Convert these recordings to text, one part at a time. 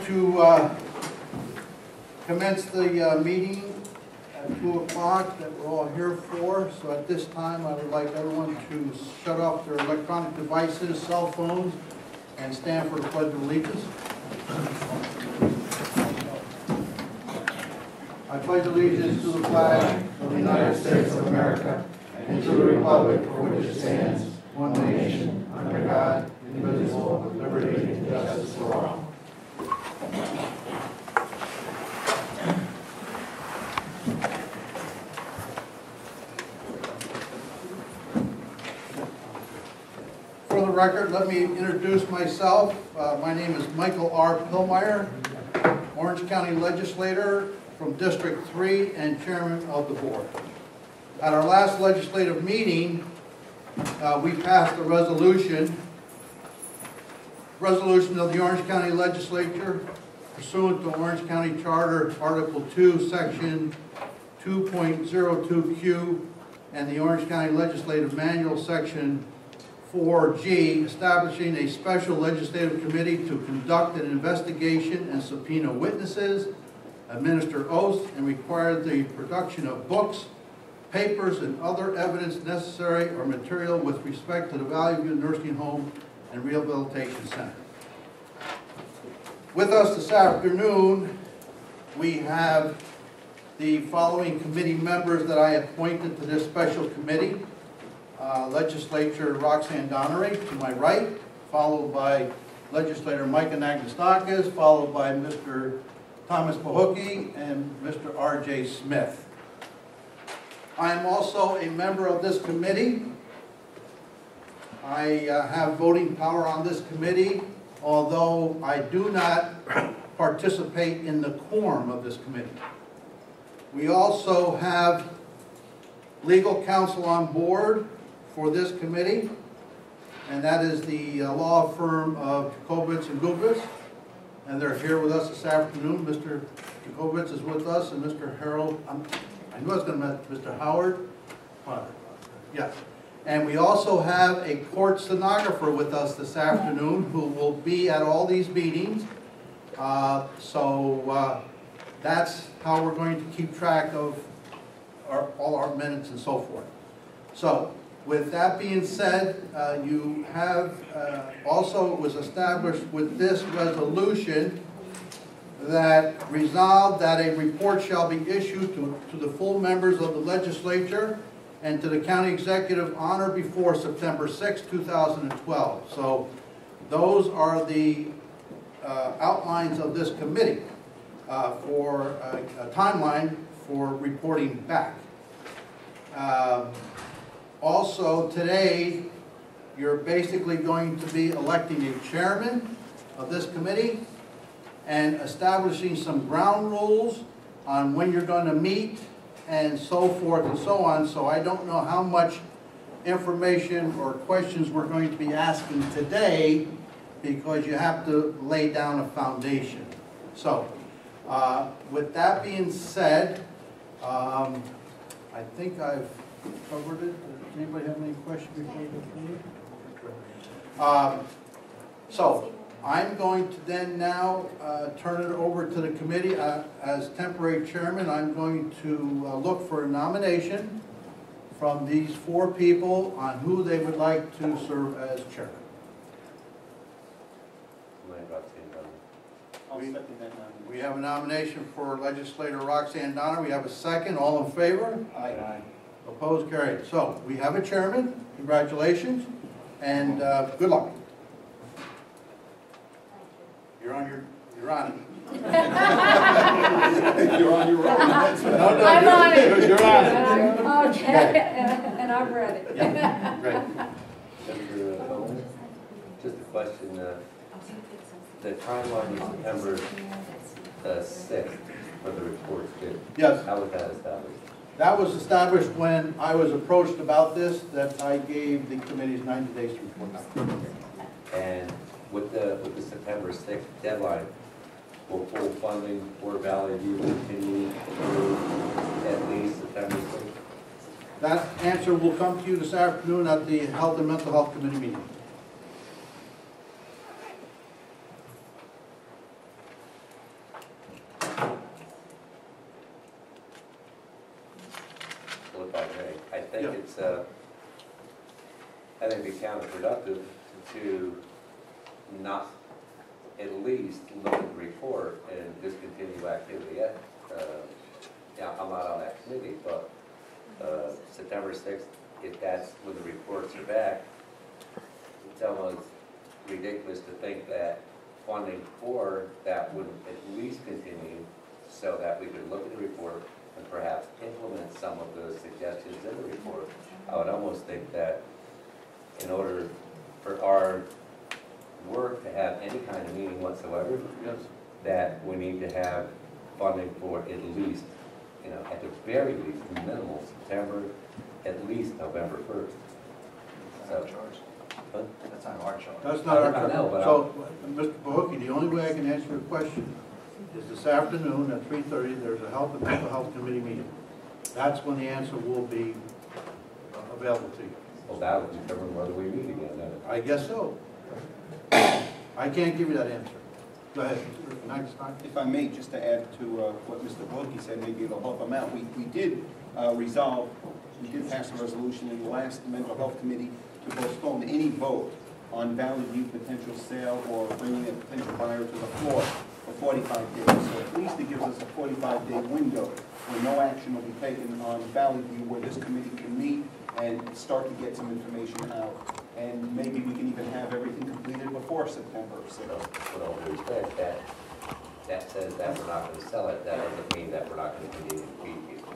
to commence the meeting at 2 o'clock that we're all here for. So at this time, I would like everyone to shut off their electronic devices, cell phones, and stand for the Pledge of Allegiance. I pledge allegiance to the flag of the United States of America and to the republic for which it stands, one nation, under God, indivisible, with liberty and justice for all. For the record, let me introduce myself. My name is Michael R. Pillmeyer, Orange County Legislator from District 3 and Chairman of the Board. At our last legislative meeting, we passed a resolution of the Orange County Legislature pursuant to Orange County Charter Article 2, Section 2.02Q and the Orange County Legislative Manual, Section 4G, establishing a special legislative committee to conduct an investigation and subpoena witnesses, administer oaths, and require the production of books, papers, and other evidence necessary or material with respect to the Valley View Nursing Home and Rehabilitation Center. With us this afternoon, we have the following committee members that I appointed to this special committee. Legislature Roxanne Donnery to my right, followed by Legislator Mike Anagnostakis, followed by Mr. Thomas Pahookie and Mr. R.J. Smith. I am also a member of this committee. I have voting power on this committee, although I do not participate in the quorum of this committee. We also have legal counsel on board for this committee, and that is the law firm of Jacobitz and Gubitz, and they're here with us this afternoon. Mr. Jacobitz is with us, and Mr. Harold, I knew I was going to meet Mr. Howard. Yes. And we also have a court stenographer with us this afternoon who will be at all these meetings. So that's how we're going to keep track of all our minutes and so forth. So with that being said, you have also, it was established with this resolution that resolved that a report shall be issued to the full members of the legislature and to the county executive on or before September 6, 2012. So those are the outlines of this committee for a timeline for reporting back. Also today, you're basically going to be electing a chairman of this committee and establishing some ground rules on when you're going to meet and so forth and so on. So I don't know how much information or questions we're going to be asking today because you have to lay down a foundation. So with that being said, I think I've covered it. Does anybody have any questions before we continue? So I'm going to then now turn it over to the committee. As temporary chairman, I'm going to look for a nomination from these four people on who they would like to serve as chairman. We have a nomination for Legislator Roxanne Donner. We have a second. All in favor? Aye. Aye. Opposed? Carried. So we have a chairman. Congratulations and good luck. You're on it. You're on your own. No, I'm on it. You're on it. Okay, and I've read it. Yeah, great. Just a question. The timeline is September 6th for the reports. Yes. How was that established? That was established when I was approached about this, that I gave the committee's 90 days to report back. And with the September 6th deadline, will full funding for Valley View continue through at least September 6th? That answer will come to you this afternoon at the Health and Mental Health Committee meeting. think Yeah. it's, I think it'd be counterproductive to not at least look at the report and discontinue activity. Yeah, I'm not on that committee, but September 6th, if that's when the reports are back, it's almost ridiculous to think that funding for that would at least continue so that we could look at the report and perhaps implement some of the suggestions in the report. I would almost think that in order for our work to have any kind of meaning whatsoever, Yes. that we need to have funding for at least, at the very least, minimal September, at least November 1st. So, huh? That's not our charge. That's not our. I know, but So, Mr. Pahookie, the only way I can answer your question is this afternoon at 3:30, there's a Health and Mental Health Committee meeting. That's when the answer will be available to you. Well, that would determine whether we meet again, then. I guess so. I can't give you that answer. Go ahead, next time. If I may, just to add to what Mr. Wilkie said, maybe it'll help him out. We did resolve, we did pass a resolution in the last Mental Health Committee to postpone any vote on Valley View potential sale or bringing a potential buyer to the floor for 45 days. So at least it gives us a 45-day window where no action will be taken on Valley View, where this committee can meet and start to get some information out. And maybe we can even have everything completed before September 6th. With all due respect, that says that we're not going to sell it. That doesn't mean that we're not going to continue to feed people.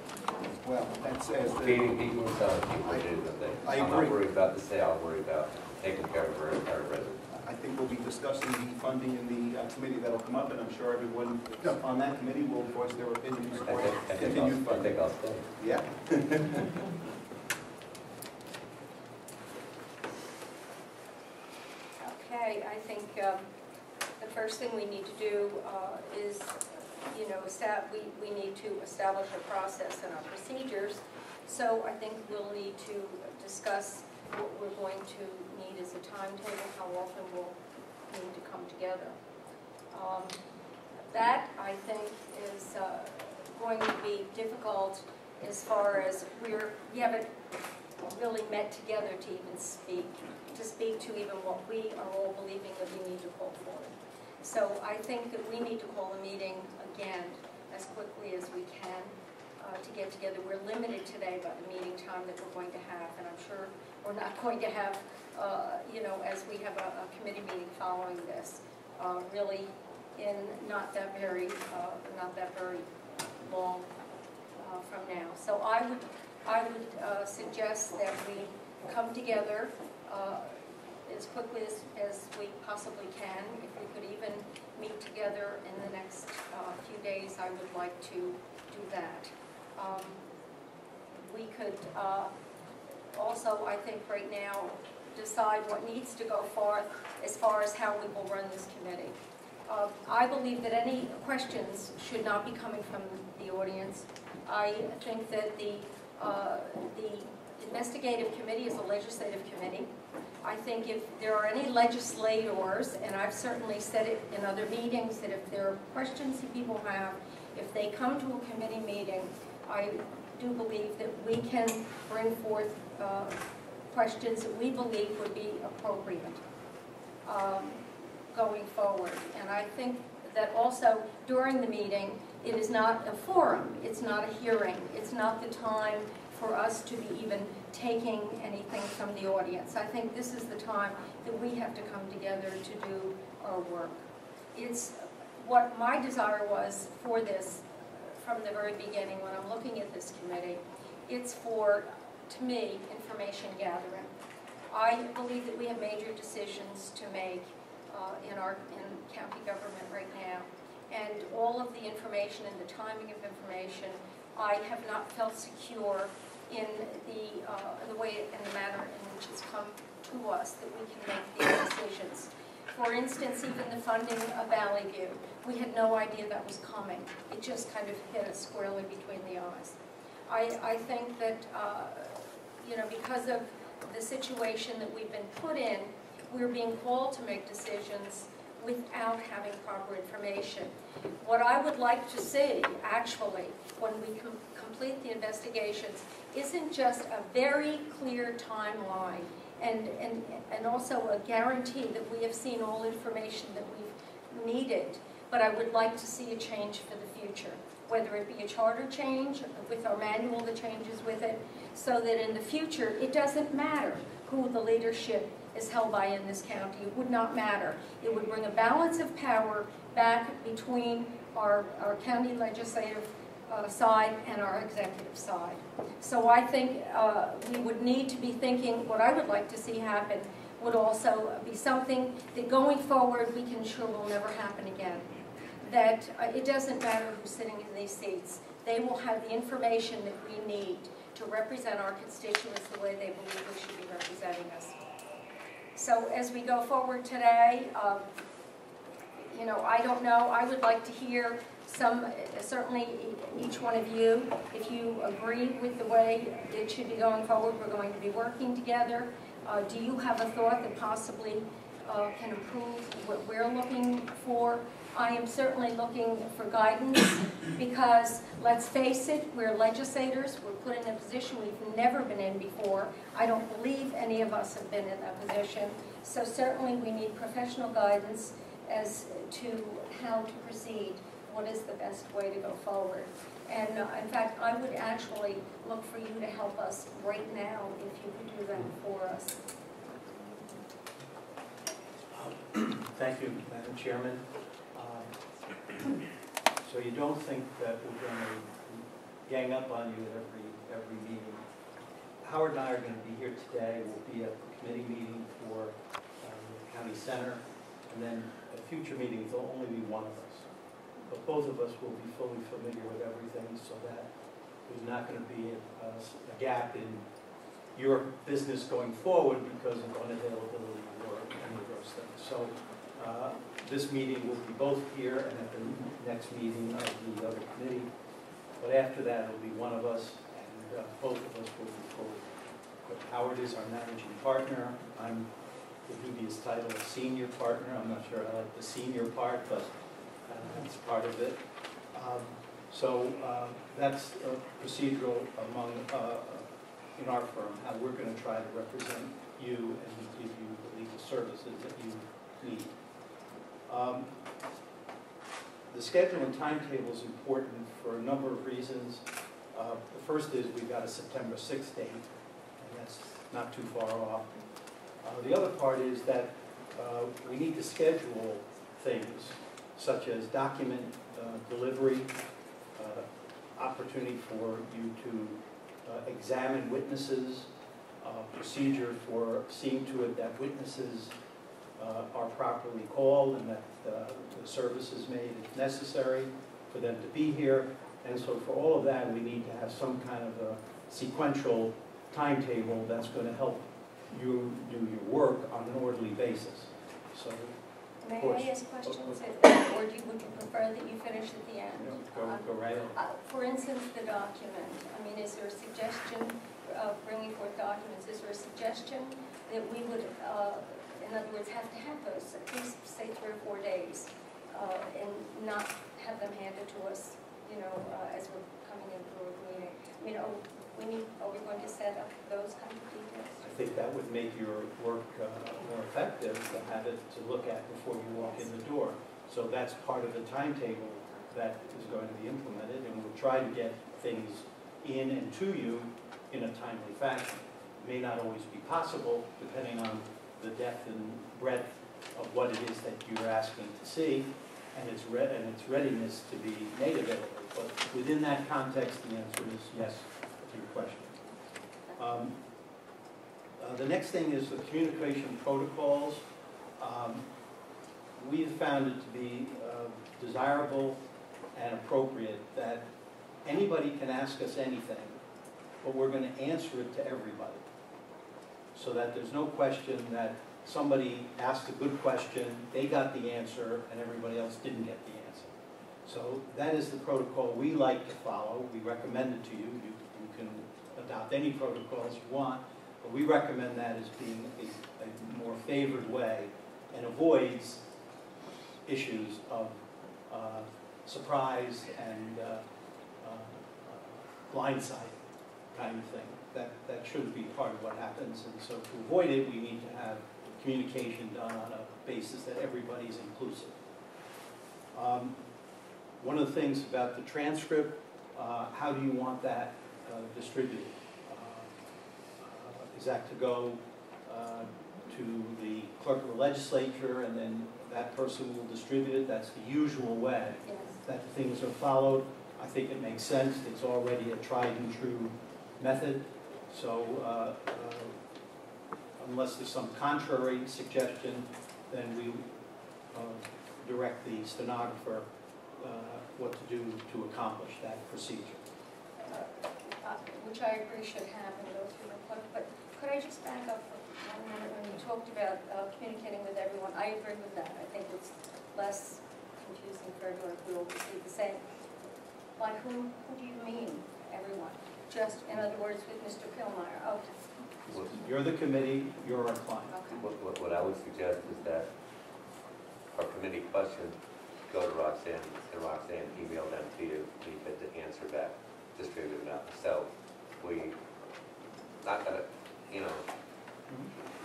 Well, that says that. Feeding people and selling people is the thing. I I'm not agree. worried about the sale, I'm worried about taking care of our residents. I think we'll be discussing the funding in the committee that'll come up, and I'm sure everyone on that committee will voice their opinions for continued I funding. think I'll stay. Yeah. Okay, I think the first thing we need to do is, we need to establish a process and our procedures. So I think we'll need to discuss what we're going to need as a timetable, how often we'll need to come together. That, I think, is going to be difficult as far as we haven't really met together to even speak to even what we are all believing that we need to call for. So I think that we need to call a meeting again as quickly as we can to get together. We're limited today by the meeting time that we're going to have, and I'm sure we're not going to have, as we have a committee meeting following this, really in not that very long from now. So I would suggest that we come together as quickly as we possibly can. If we could even meet together in the next few days, I would like to do that. We could also, I think right now, decide what needs to go forth as far as how we will run this committee. I believe that any questions should not be coming from the audience. I think that the investigative committee is a legislative committee. I think if there are any legislators, and I've certainly said it in other meetings, that if there are questions that people have, if they come to a committee meeting, I do believe that we can bring forth questions that we believe would be appropriate going forward. And I think that also during the meeting, it is not a forum, it's not a hearing, it's not the time for us to be even taking anything from the audience. I think this is the time that we have to come together to do our work. It's what my desire was for this from the very beginning when I'm looking at this committee. It's for, to me, information gathering. I believe that we have major decisions to make in county government right now. And all of the information and the timing of information, I have not felt secure in the way and the manner in which it's come to us that we can make these decisions. For instance, even the funding of Valley View, we had no idea that was coming. It just kind of hit us squarely between the eyes. I think that, because of the situation that we've been put in, we're being called to make decisions without having proper information. What I would like to see, actually, when we complete the investigations, isn't just a very clear timeline and also a guarantee that we have seen all information that we've needed, but I would like to see a change for the future, whether it be a charter change with our manual that changes with it, so that in the future it doesn't matter who the leadership is held by in this county. It would not matter. It would bring a balance of power back between our county legislative side and our executive side. So I think we would need to be thinking, what I would like to see happen would also be something that going forward we can ensure will never happen again. That it doesn't matter who's sitting in these seats. They will have the information that we need to represent our constituents the way they believe we should be representing us. So as we go forward today, you know, I don't know, I would like to hear certainly each one of you, if you agree with the way it should be going forward, we're going to be working together. Do you have a thought that possibly can improve what we're looking for? I am certainly looking for guidance because, let's face it, we're legislators. We're put in a position we've never been in before. I don't believe any of us have been in that position. So certainly we need professional guidance as to how to proceed, what is the best way to go forward. And in fact, I would actually look for you to help us right now if you could do that for us. Thank you, Madam Chairman. So you don't think that we're going to gang up on you at every meeting. Howard and I are going to be here today. We'll be at the committee meeting for the county center, and then at future meetings there'll only be one of us. But both of us will be fully familiar with everything, so that there's not going to be a gap in your business going forward because of unavailability or any of those things. So this meeting will be both here and at the next meeting of the other committee. But after that, it'll be one of us, and both of us will be fully. But Howard is our managing partner. I'm the dubious title of senior partner. I'm not sure I like the senior part, but that's part of it. So that's procedural among in our firm, how we're going to try to represent you and give you the legal services that you need. The schedule and timetable is important for a number of reasons. The first is we've got a September 6th date, and that's not too far off. The other part is that we need to schedule things such as document delivery, opportunity for you to examine witnesses, procedure for seeing to it that witnesses are properly called and that the service is made if necessary for them to be here. And so for all of that, we need to have some kind of a sequential timetable that's going to help you do your work on an orderly basis. So, May I ask questions, or would you prefer that you finish at the end? Go right on. For instance, the document. I mean, is there a suggestion of bringing forth documents? Is there a suggestion that we would, in other words, have to have those at least, say, 3 or 4 days, and not have them handed to us, you know, as we're coming into a meeting? I mean, are we going to set up those kind of details? I think that would make your work more effective to have it to look at before you walk in the door. So that's part of the timetable that is going to be implemented, and we'll try to get things in and to you in a timely fashion. It may not always be possible, depending on the depth and breadth of what it is that you're asking to see, and its readiness to be made available. But within that context, the answer is yes to your question. The next thing is the communication protocols. We've found it to be desirable and appropriate that anybody can ask us anything, but we're going to answer it to everybody, so that there's no question that somebody asked a good question, they got the answer, and everybody else didn't get the answer. So that is the protocol we like to follow. We recommend it to you. You can adopt any protocols you want, but we recommend that as being a more favored way and avoids issues of surprise and blindside kind of thing. That shouldn't be part of what happens, and so to avoid it, we need to have communication done on a basis that everybody's inclusive. One of the things about the transcript, how do you want that distributed? Is that to go to the clerk of the legislature and then that person will distribute it? That's the usual way Yes. that things are followed. I think it makes sense. It's already a tried and true method. So unless there's some contrary suggestion, then we direct the stenographer what to do to accomplish that procedure. Which I agree should happen, go through the clerk, but could I just back up for 1 minute when you talked about communicating with everyone? I agree with that. I think it's less confusing for everyone if we all receive the same. By who do you mean, everyone? Just, in other words, with Mr. Pillmeyer? Okay. You're the committee, you're our client. Okay. What I would suggest is that our committee questions go to Roxanne, and Roxanne email them to you, you get the answer back, distribute them out. So we, not gonna, you know,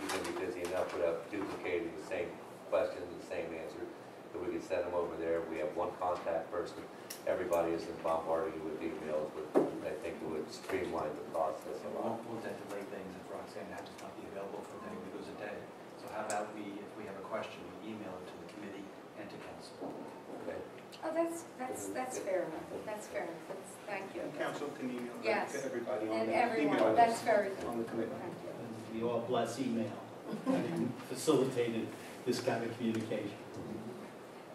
you're gonna be busy enough without duplicating the same questions, the same answer. If we could send them over there, we have one contact person, everybody isn't bombarding you with emails, but I think it would streamline the process a lot. Won't that delay things if Roxanne happens to not be available for 10 videos a day? So how about we, if we have a question, we email it to the committee and to council? Okay. Oh, that's fair enough. That's fair enough. Thank you. And council can email that Yes. to everybody on And the everyone, email that's list very good. on the committee. Thank you. And we all bless email, having facilitated this kind of communication.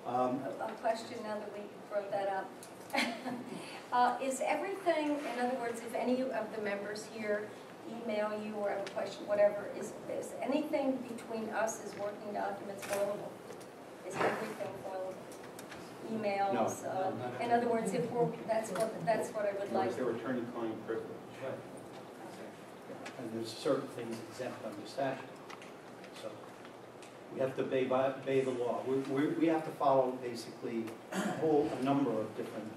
A question now that we brought that up. Is everything, in other words, if any of the members here email you or have a question, whatever, is anything between us as working documents foilable? Is everything foilable? Emails? No. In other words, if we're, that's what I would like. Is there attorney-client privilege? And there's certain things exempt under statute. So we have to obey the law. We have to follow basically a number of different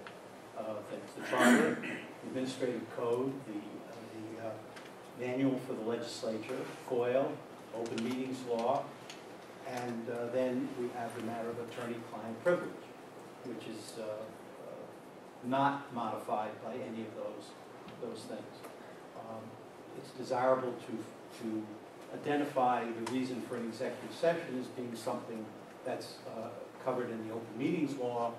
things. The charter, the administrative code, the manual for the legislature, FOIL, open meetings law, and then we have the matter of attorney-client privilege, which is not modified by any of those things. It's desirable to identify the reason for an executive session as being something that's covered in the open meetings law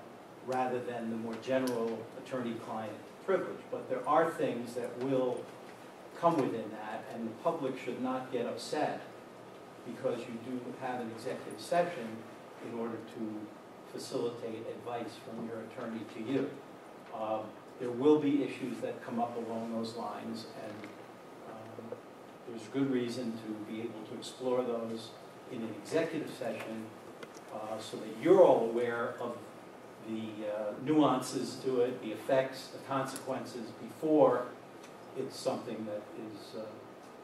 rather than the more general attorney-client privilege. But there are things that will come within that, and the public should not get upset because you do have an executive session in order to facilitate advice from your attorney to you. There will be issues that come up along those lines, and there's good reason to be able to explore those in an executive session so that you're all aware of the nuances to it, the effects, the consequences before it's something that is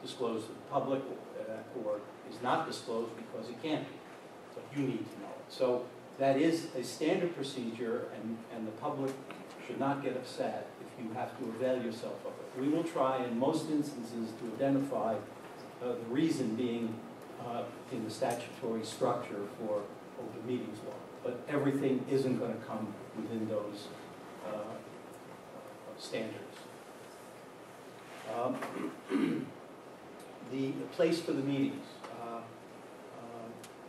disclosed to the public or is not disclosed because it can't be. So you need to know it. So that is a standard procedure, and the public should not get upset if you have to avail yourself of it. We will try in most instances to identify the reason being in the statutory structure for open meetings law, but everything isn't going to come within those standards. The place for the meetings.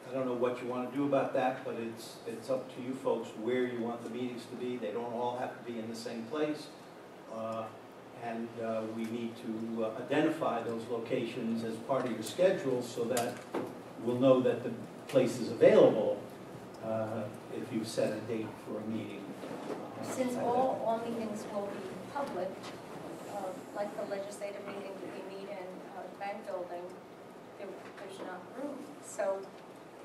I don't know what you want to do about that, but it's up to you folks where you want the meetings to be. They don't all have to be in the same place. And we need to identify those locations as part of your schedule so that we'll know that the place is available if you set a date for a meeting. Since all meetings will be public, like the legislative meeting that we meet in the bank building, there's not room. So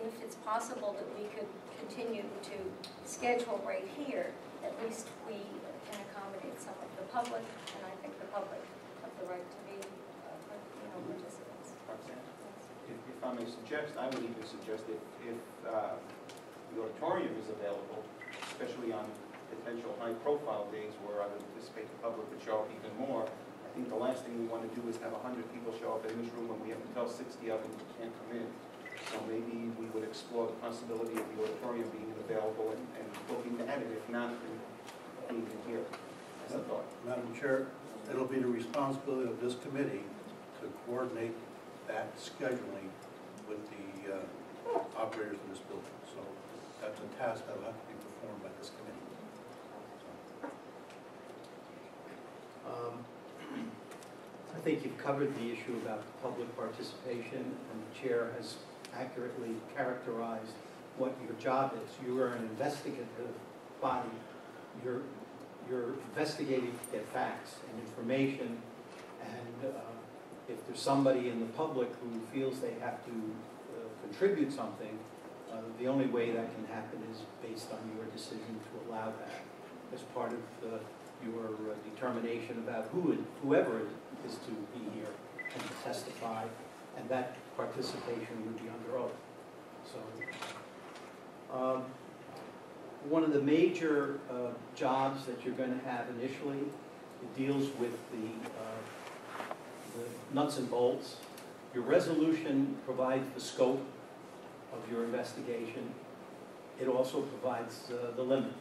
if it's possible that we could continue to schedule right here, at least we can accommodate some of the public, and I think the public have the right to be participants. If I may suggest, I would even suggest if the auditorium is available, especially on potential high-profile days where I would anticipate the public would show up even more. I think the last thing we want to do is have 100 people show up in this room when we have to tell 60 of them can't come in. So maybe we would explore the possibility of the auditorium being available and looking at it, if not, being here. That's a thought. Madam Chair, it'll be the responsibility of this committee to coordinate that scheduling with the operators of this building. So that's a task that will have to be performed by this committee. I think you've covered the issue about public participation, and the chair has accurately characterized what your job is. You are an investigative body. You're investigating to get facts and information, and if there's somebody in the public who feels they have to contribute something, the only way that can happen is based on your decision to allow that as part of your determination about whoever is to be here and testify, and that participation would be under oath. So, one of the major jobs that you're going to have initially, it deals with the nuts and bolts. Your resolution provides the scope of your investigation. It also provides the limit.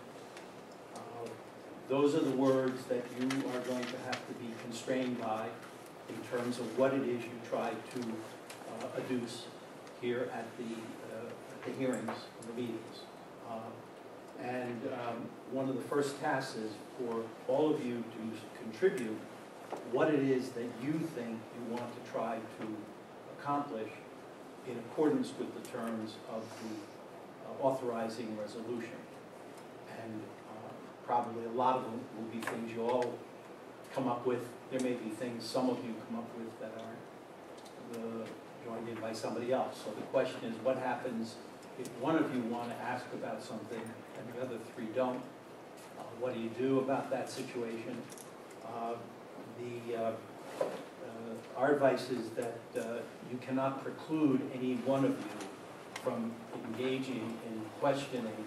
Those are the words that you are going to have to be constrained by in terms of what it is you try to adduce here at the hearings, the meetings. One of the first tasks is for all of you to contribute what it is that you think you want to try to accomplish in accordance with the terms of the authorizing resolution. And probably a lot of them will be things you all come up with. There may be things some of you come up with that aren't joined in by somebody else. So the question is, what happens if one of you want to ask about something and the other three don't? What do you do about that situation? Our advice is that you cannot preclude any one of you from engaging in questioning,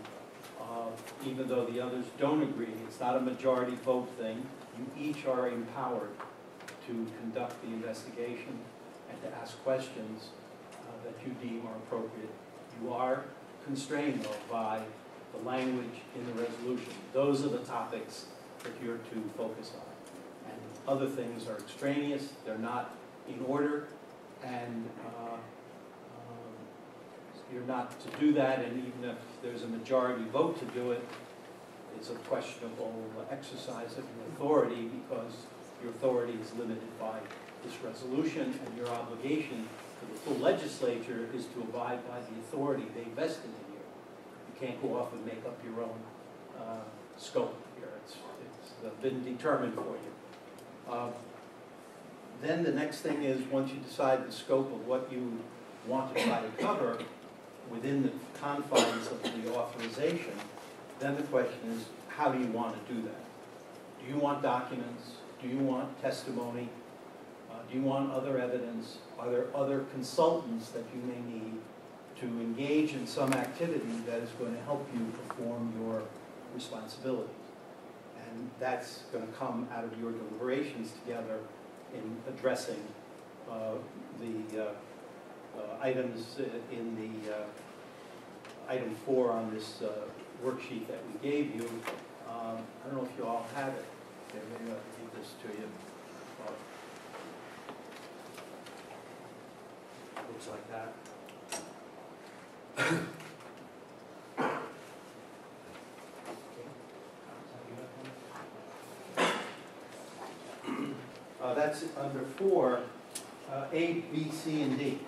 even though the others don't agree. It's not a majority vote thing. You each are empowered to conduct the investigation and to ask questions that you deem are appropriate. You are constrained, though, by the language in the resolution. Those are the topics that you're to focus on. And other things are extraneous, they're not in order, and you're not to do that, and even if there's a majority vote to do it, it's a questionable exercise of your authority, because your authority is limited by this resolution, and your obligation to the full legislature is to abide by the authority they vested in you. You can't go off and make up your own scope here. It's been determined for you. Then the next thing is, once you decide the scope of what you want to try to cover within the confines of the authorization, then the question is, how do you want to do that? Do you want documents? Do you want testimony? Do you want other evidence? Are there other consultants that you may need to engage in some activity that is going to help you perform your responsibilities? And that's going to come out of your deliberations together in addressing the items in the item 4 on this worksheet that we gave you. I don't know if you all have it. Okay, maybe I'll give this to you. Looks like that. That's under 4, A, B, C, and D.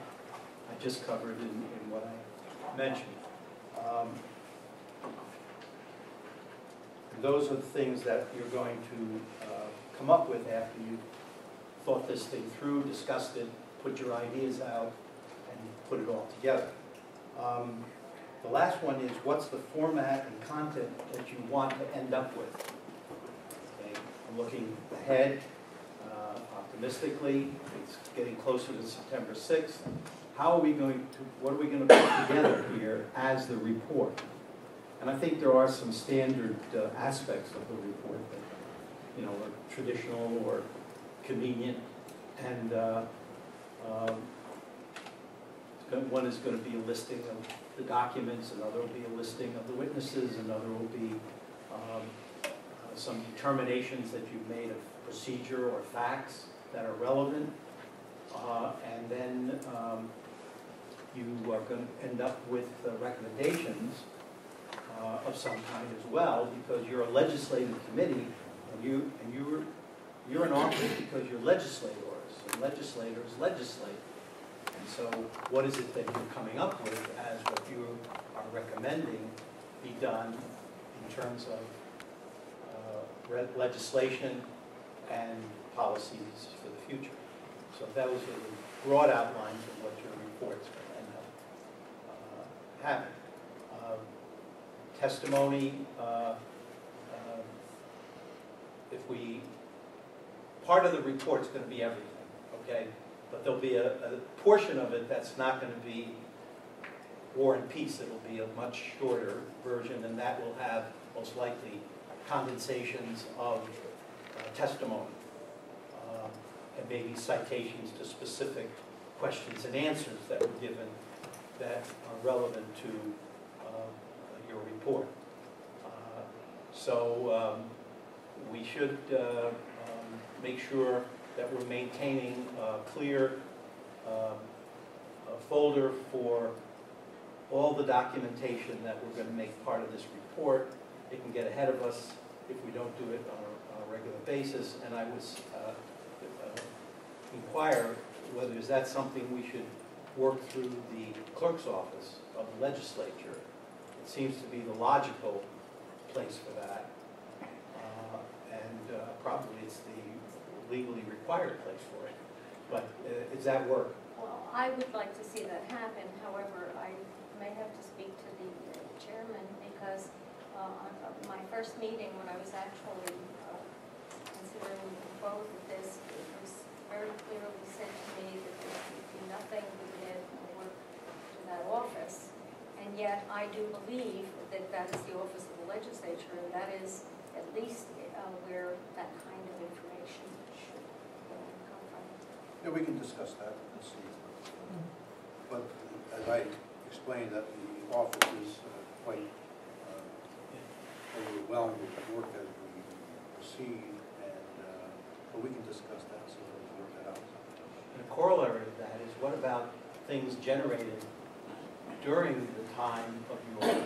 I just covered in what I mentioned. Those are the things that you're going to come up with after you've thought this thing through, discussed it, put your ideas out, and put it all together. The last one is, what's the format and content that you want to end up with? Okay. I'm looking ahead, optimistically. It's getting closer to September 6th. What are we going to put together here as the report? And I think there are some standard aspects of the report that, you know, are traditional or convenient. And one is going to be a listing of the documents, another will be a listing of the witnesses, another will be some determinations that you've made of procedure or facts that are relevant. And then you are going to end up with recommendations of some kind as well, because you're a legislative committee, and you're in office because you're legislators, and legislators legislate. And so what is it that you're coming up with as what you are recommending be done in terms of legislation and policies for the future? So those are the broad outlines of what your report's going to end up having. Testimony, part of the report's going to be everything, okay? But there'll be a portion of it that's not going to be War and Peace. It'll be a much shorter version, and that will have most likely condensations of testimony and maybe citations to specific questions and answers that were given that are relevant to your report. So we should make sure that we're maintaining a clear folder for all the documentation that we're going to make part of this report. It can get ahead of us if we don't do it on a regular basis, and I would inquire whether is that something we should work through the clerk's office of the legislature. It seems to be the logical place for that, and probably it's the legally required place for it. But does that work? Well, I would like to see that happen. However, I may have to speak to the chairman, because on my first meeting, when I was actually considering moving forward with this, it was very clearly said to me that there would be nothing we could add more to that office. And yet, I do believe that that is the office of the legislature, and that is at least where that kind of information should come from. Yeah, we can discuss that and see. But as I explained, that the office is quite overwhelmed with work as we proceed, and but we can discuss that, so we'll work that out. And a corollary of that is, what about things generated during the time of your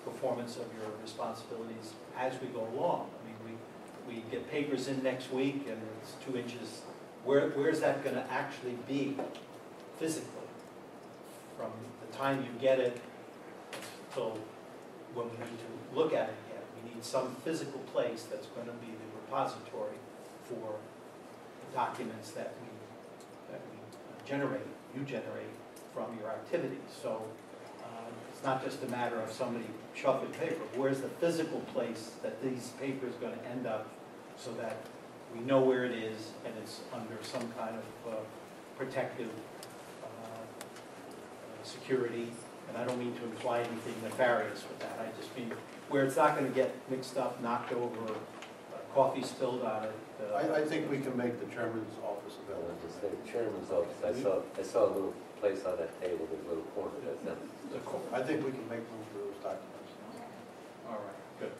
performance of your responsibilities as we go along? I mean, we get papers in next week, and it's 2 inches. Where's that going to actually be physically? From the time you get it until when we need to look at it again. We need some physical place that's going to be the repository for the documents that we generate, you generate from your activities. So it's not just a matter of somebody shuffling paper. Where's the physical place that these papers are going to end up, so that we know where it is and it's under some kind of protective security. And I don't mean to imply anything nefarious with that. I just mean where it's not going to get mixed up, knocked over, coffee spilled on it. I think we can make the chairman's office available. As I say, chairman's office, I saw a little place on that table, there's a little corner that's empty. I think we can make room for those documents. All right, good.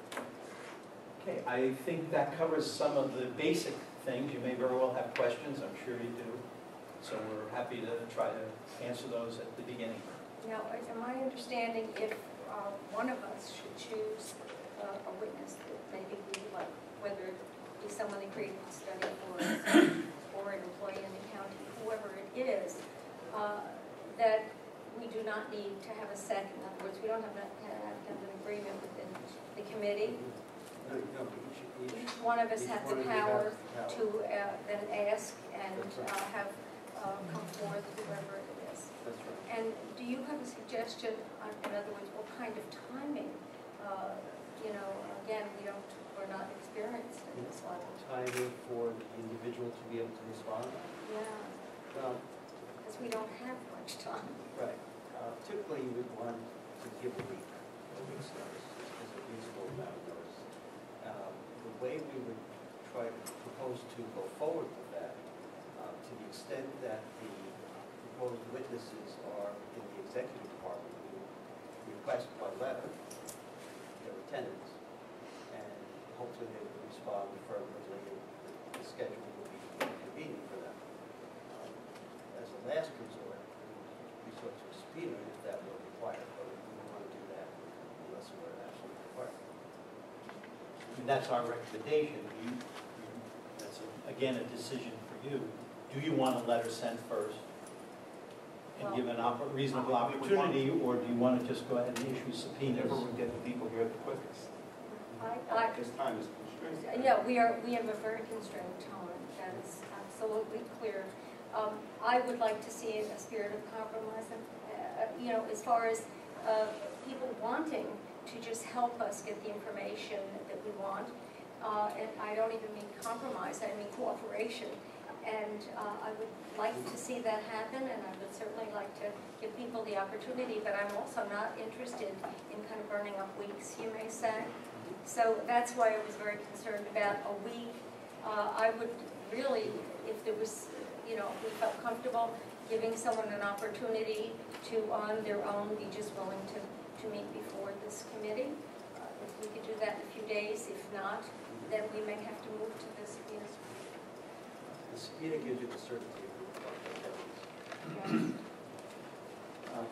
Okay, I think that covers some of the basic things. You may very well have questions, I'm sure you do. So we're happy to try to answer those at the beginning. Now, in my understanding, if one of us should choose a witness that maybe we would like, whether it be someone that created the study for us or an employee in the county, whoever it is, that we do not need to have a second. In other words, we don't have to have an agreement within the committee. Each one of us has the power to then ask and have come forth, whoever it is. That's right. And do you have a suggestion, in other words, what kind of timing? You know, again, we're not experienced at this level. Timing for the individual to be able to respond? Yeah, Well, because we don't have much time. right. Typically, you would want to give a week. a week's notice is a reasonable amount of notice. The way we would try to propose to go forward with that, to the extent that the proposed witnesses are in the executive department, we would request by letter their attendance, and hopefully they would respond affirmatively, and the schedule will be convenient for them. As a last resort, we resort to a subpoena if that were required, but we don't want to do that unless it were absolutely required. And that's our recommendation. That's, again, a decision for you. Do you want a letter sent first and give an reasonable opportunity, or do you want to just go ahead and issue subpoenas? Whatever would get the people here the quickest. This time is constrained. Yeah, we have a very constrained time, that is absolutely clear. I would like to see a spirit of compromise, and, as far as people wanting to just help us get the information that we want. And I don't even mean compromise, I mean cooperation. And I would like to see that happen, and I would certainly like to give people the opportunity, but I'm also not interested in kind of burning up weeks, you may say. So that's why I was very concerned about a week. I would really, if there was, if we felt comfortable giving someone an opportunity to, on their own, be just willing to meet before this committee. If we could do that in a few days, if not, then we may have to move to this. The subpoena gives you the certainty of the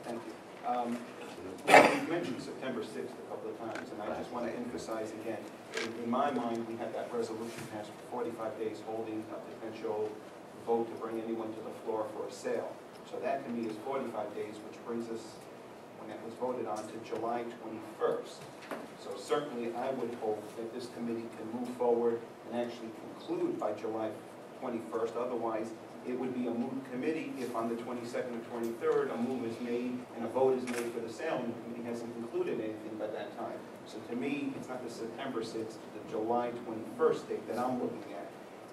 Thank you. We've mentioned September 6th a couple of times, and I just want to emphasize again, in my mind, we had that resolution passed for 45 days holding a potential vote to bring anyone to the floor for a sale. So that to me is 45 days, which brings us, when that was voted on, to July 21st. So certainly I would hope that this committee can move forward and actually conclude by July 21st. Otherwise, it would be a moot committee if on the 22nd or 23rd a move is made and a vote is made for the sale and the committee hasn't concluded anything by that time. So to me, it's not the September 6th, it's the July 21st date that I'm looking at.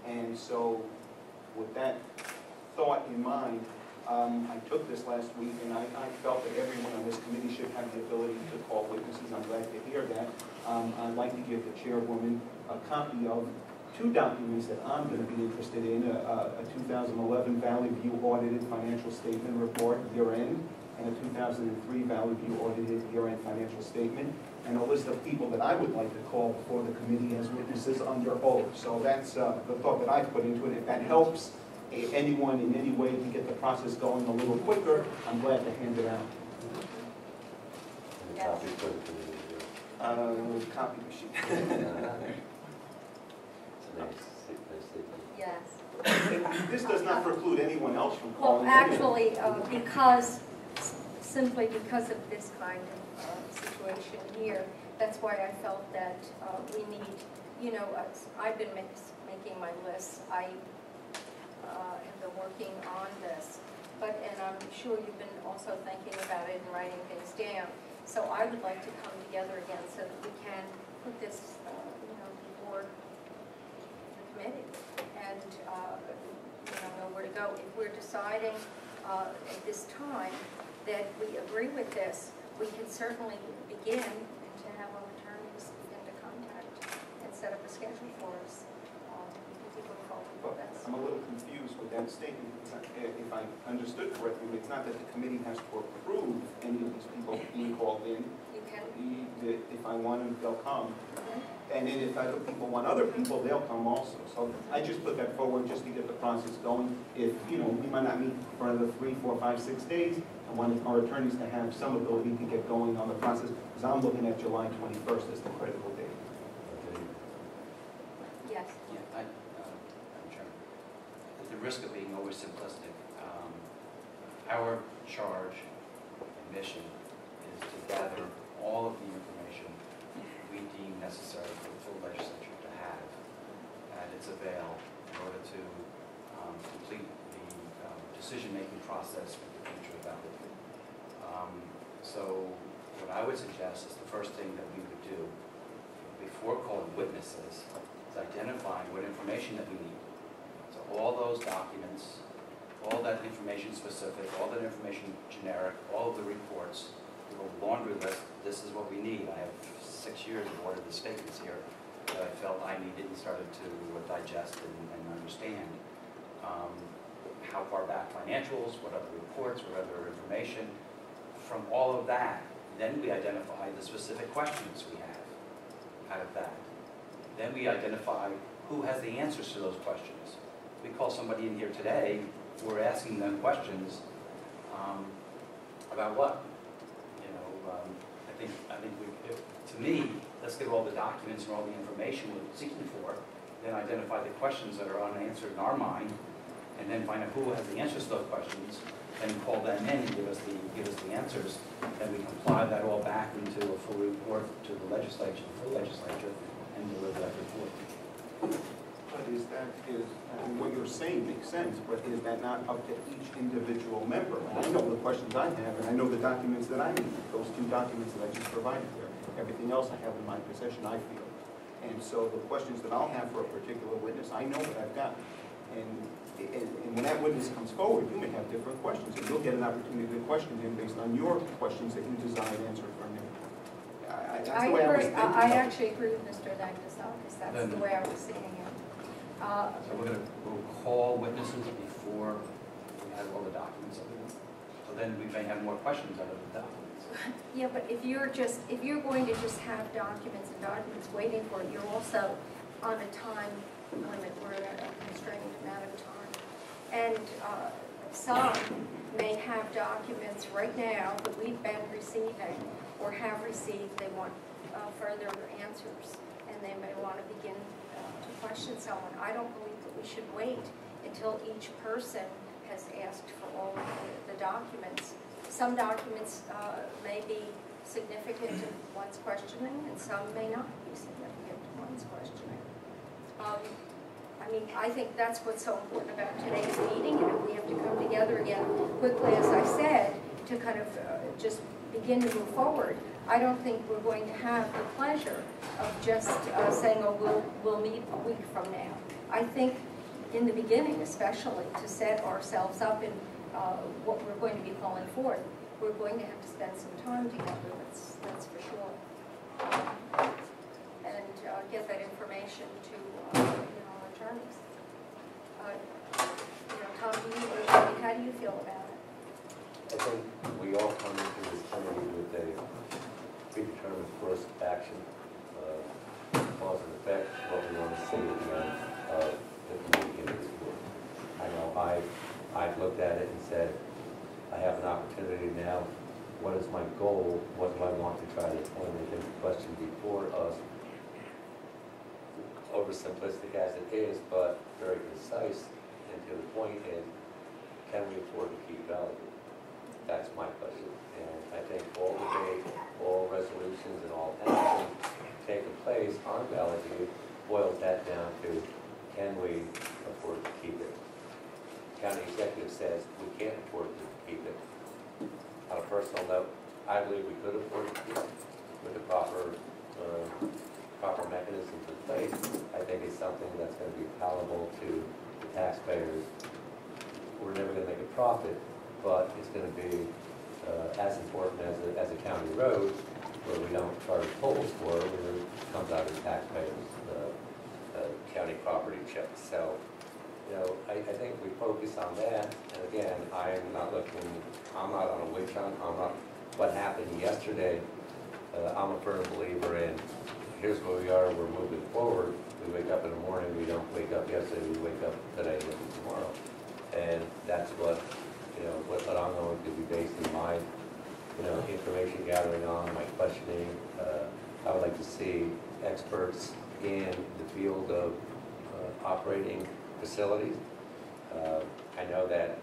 And so with that thought in mind, I took this last week and I felt that everyone on this committee should have the ability to call witnesses. I'm glad to hear that. I'd like to give the chairwoman a copy of two documents that I'm going to be interested in, a 2011 Valley View audited financial statement report, year-end, and a 2003 Valley View audited year-end financial statement, and a list of people that I would like to call before the committee as witnesses under oath. So that's the thought that I put into it. If that helps anyone in any way to get the process going a little quicker, I'm glad to hand it out. Copy machine. Yes. This does not preclude anyone else from Well, calling. actually, simply because of this kind of situation here, that's why I felt that we need, I've been making my lists. I have been working on this, and I'm sure you've been also thinking about it and writing things down. So I would like to come together again so that we can put this, before the committee and know where to go. If we're deciding at this time that we agree with this, we can certainly begin to have our attorneys begin to contact and set up a schedule for us. I'm a little confused with that statement. If I understood correctly, it's not that the committee has to approve any of these people being called in. You can. If I want them, they'll come. And then if other people want other people, they'll come also. So I just put that forward just to get the process going. If, we might not meet for another 3, 4, 5, 6 days, I want our attorneys to have some ability to get going on the process, because I'm looking at July 21st as the critical date. Yes. Yeah, Madam Chairman. At the risk of being oversimplistic, our charge and mission is to gather all of the information we deem necessary for the full legislature to have at its avail in order to complete the decision-making process for the future of Valley View. So what I would suggest is the first thing that we would do before calling witnesses is identifying what information that we need. So all those documents, all that information specific, all that information generic, all of the reports, the laundry list, this is what we need. I have 6 years of audited statements here that I felt I needed and started to digest and understand. How far back financials, what other reports, what other information. From all of that, then we identify the specific questions we have out of that. Then we identify who has the answers to those questions. We call somebody in here today, we're asking them questions about what? You know, I think to me, let's get all the documents and all the information we're seeking for, then identify the questions that are unanswered in our mind, and then find out who has the answers to those questions, and call them in and give us the answers. Then we compile that all back into a full report to the legislature, and deliver that report. But I mean, what you're saying makes sense, but is that not up to each individual member? And I know the questions I have, and I know the documents that I need, those 2 documents that I just provided there. Everything else I have in my possession, I feel. And so the questions that I'll have for a particular witness, I know what I've got. And when that witness comes forward, you may have different questions, and you'll get an opportunity to question him based on your questions that you desire answered from him. That's the way I was thinking. I actually agree with Mr. Nagdasakis. That's the way I was seeing it. So we'll call witnesses before we have all the documents of them. So then we may have more questions out of the documents. Yeah, but if you're going to just have documents and documents waiting for it, you're also on a time limit. We're at a constrained amount of time. And some may have documents right now that we've been receiving or have received. They want further answers, and they may want to begin to question someone. I don't believe that we should wait until each person has asked for all of the documents. Some documents may be significant to one's questioning, and some may not be significant to one's questioning. I mean, I think that's what's so important about today's meeting, and we have to come together again quickly, as I said, to kind of just begin to move forward. I don't think we're going to have the pleasure of just saying, oh, we'll meet a week from now. I think in the beginning, especially, to set ourselves up in what we're going to be calling forth, we're going to have to spend some time together, that's for sure. And get that information to our attorneys. Tom, how do you feel about it? I think we all come into this committee with a predetermined course of action, cause and effect, what we want to see at the end of the committee in this board. I know I've looked at it and said, I have an opportunity now. What is my goal? What do I want to try to attain? I think the question before us, oversimplistic as it is, but very concise and to the point, is can we afford to keep value? That's my question. And I think all debate, all resolutions, and all action taking place on value boils that down to, can we afford to keep it? County executive says we can't afford to keep it. On a personal note, I believe we could afford to keep it with the proper mechanisms in place. I think it's something that's going to be palatable to the taxpayers. We're never going to make a profit, but it's going to be as important as a county road, where we don't charge tolls for, where it comes out of the taxpayers' county property checks. So, I think we focus on that. And again, I'm not on a witch hunt. I'm not what happened yesterday. I'm a firm believer in, here's where we are, we're moving forward. We wake up in the morning, we don't wake up yesterday, we wake up today, maybe tomorrow. And that's what I'm going to be basing my, information gathering on, my questioning. I would like to see experts in the field of operating facilities. I know that,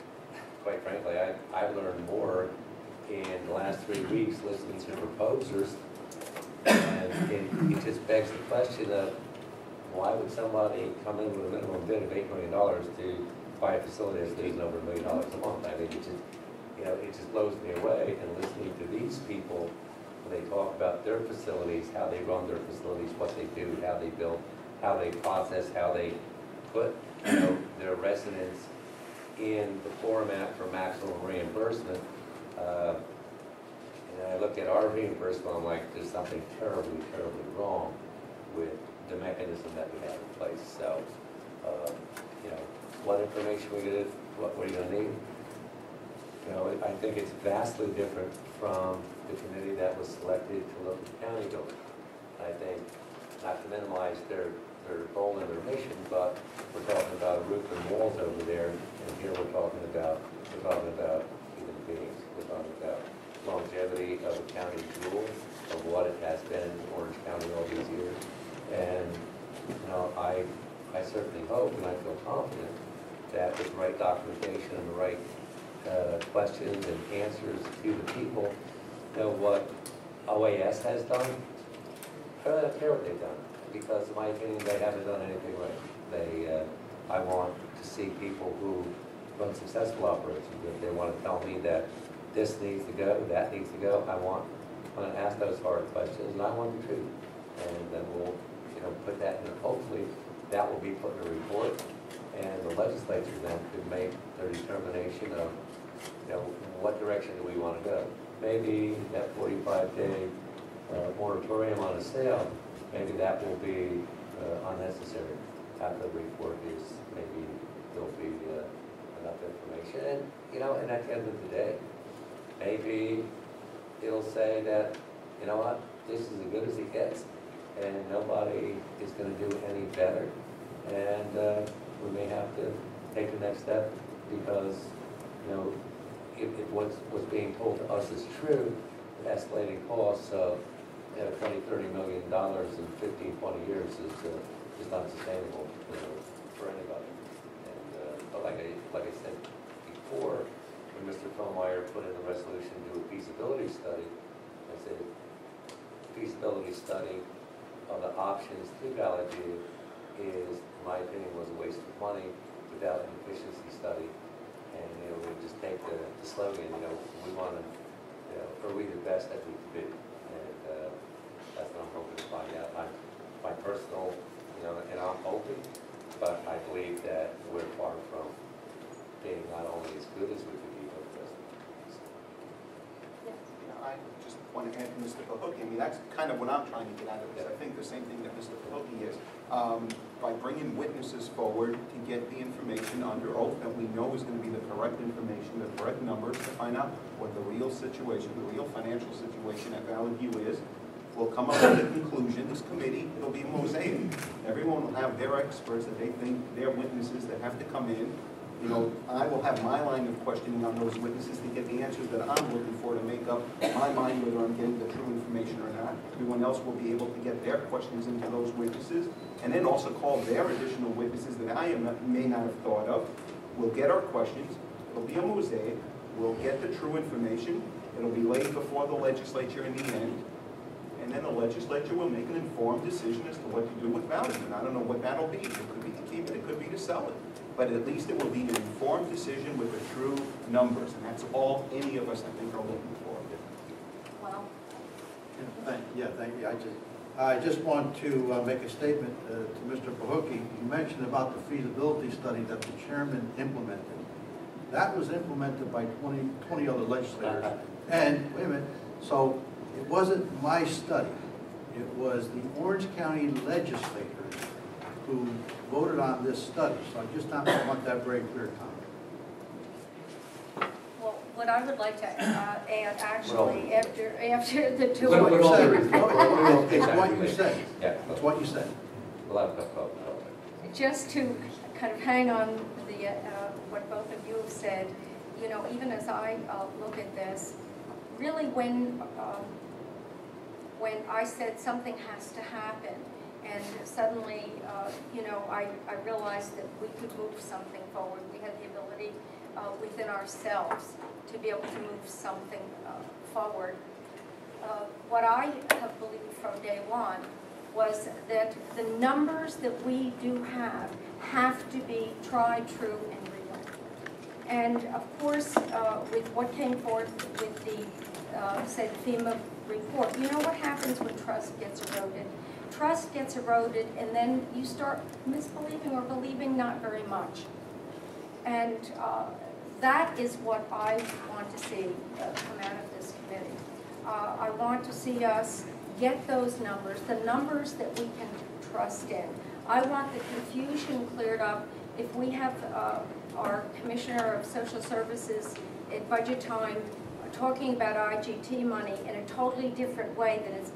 quite frankly, I've learned more in the last 3 weeks listening to proposers, and it just begs the question of, why would somebody come in with a minimum bid of $8 million to buy a facility that's losing over $1 million a month? I think it just blows me away. And listening to these people, when they talk about their facilities, how they run their facilities, what they do, how they build, how they process, how they put their residents in the format for maximum reimbursement. And I look at our reimbursement, I'm like, there's something terribly, terribly wrong with the mechanism that we have in place. So, you know, what information what are you gonna need? You know, I think it's vastly different from the committee that was selected to look at the county building. I think, not to minimize their goal and their mission, but we're talking about a roof and walls over there, and here we're talking about human beings. We're talking about longevity of a county jewel, of what it has been in Orange County all these years. And, you know, I certainly hope and I feel confident that with the right documentation and the right questions and answers to the people, you know, what OAS has done, I really don't care what they've done, because in my opinion, they haven't done anything right. I want to see people who run successful operations. If they want to tell me that this needs to go, that needs to go, I'm going to ask those hard questions, and I want the truth. And then we'll, you know, put that in, hopefully that will be put in a report, and the legislature then could make their determination of, you know, what direction do we want to go. Maybe that 45-day moratorium on a sale, maybe that will be unnecessary. After the report is, maybe there'll be enough information. And, you know, and at the end of the day, maybe it'll say that, you know what, this is as good as it gets, and nobody is going to do any better. And we may have to take the next step because, you know, if what's being told to us is true, the escalating costs of $20, $30 million in 15, 20 years is unsustainable, you know, for anybody. And but like I said before, when Mr. Philmeyer put in the resolution to do a feasibility study, I said feasibility study of the options to Valley View is, in my opinion, was a waste of money without an efficiency study. And, you know, we just take the slogan, you know, we want to, you know, are we the best that we can be? And that's what I'm hoping to find out. My personal, you know, and I'm hoping, but I believe that we're far from being not only as good as we could be, but the best we could be. Yeah, I just want to add to Mr. Pahookie. I mean, that's kind of what I'm trying to get out of this. I think the same thing that Mr. Pahookie is. By bringing witnesses forward to get the information under oath that we know is going to be the correct information, the correct numbers, to find out what the real situation, the real financial situation at Valley View is. We'll come up with a conclusion. This committee, it'll be a mosaic. Everyone will have their experts that they think, their witnesses that have to come in. You know, I will have my line of questioning on those witnesses to get the answers that I'm looking for to make up my mind whether I'm getting the true information or not. Everyone else will be able to get their questions into those witnesses, and then also call their additional witnesses that I may not have thought of. We'll get our questions. It'll be a mosaic. We'll get the true information. It'll be laid before the legislature in the end. And then the legislature will make an informed decision as to what to do with Valley. And I don't know what that'll be. It could be to keep it, it could be to sell it. But at least it will be an informed decision with the true numbers. And that's all any of us, I think, are looking for. Well, Thank you. I just want to make a statement to Mr. Pahookie. You mentioned about the feasibility study that the chairman implemented. That was implemented by 20 other legislators. And, wait a minute, so it wasn't my study. It was the Orange County legislators who voted on this study. So I just want that very clear, Tom. well, what I would like to add, actually, after the two. Well, It's well, what you said. Yeah. It's what you said. We'll have a couple. Just to kind of hang on the what both of you have said, you know, even as I look at this, really when I said something has to happen, and suddenly, you know, I realized that we could move something forward. We had the ability within ourselves to be able to move something forward. What I have believed from day one was that the numbers that we do have to be tried, true, and real. And of course, with what came forth with the, said FEMA report, you know what happens when trust gets eroded? Trust gets eroded, and then you start misbelieving or believing not very much. And that is what I want to see come out of this committee. I want to see us get those numbers, the numbers that we can trust in. I want the confusion cleared up. If we have our Commissioner of Social Services at budget time talking about IGT money in a totally different way than it's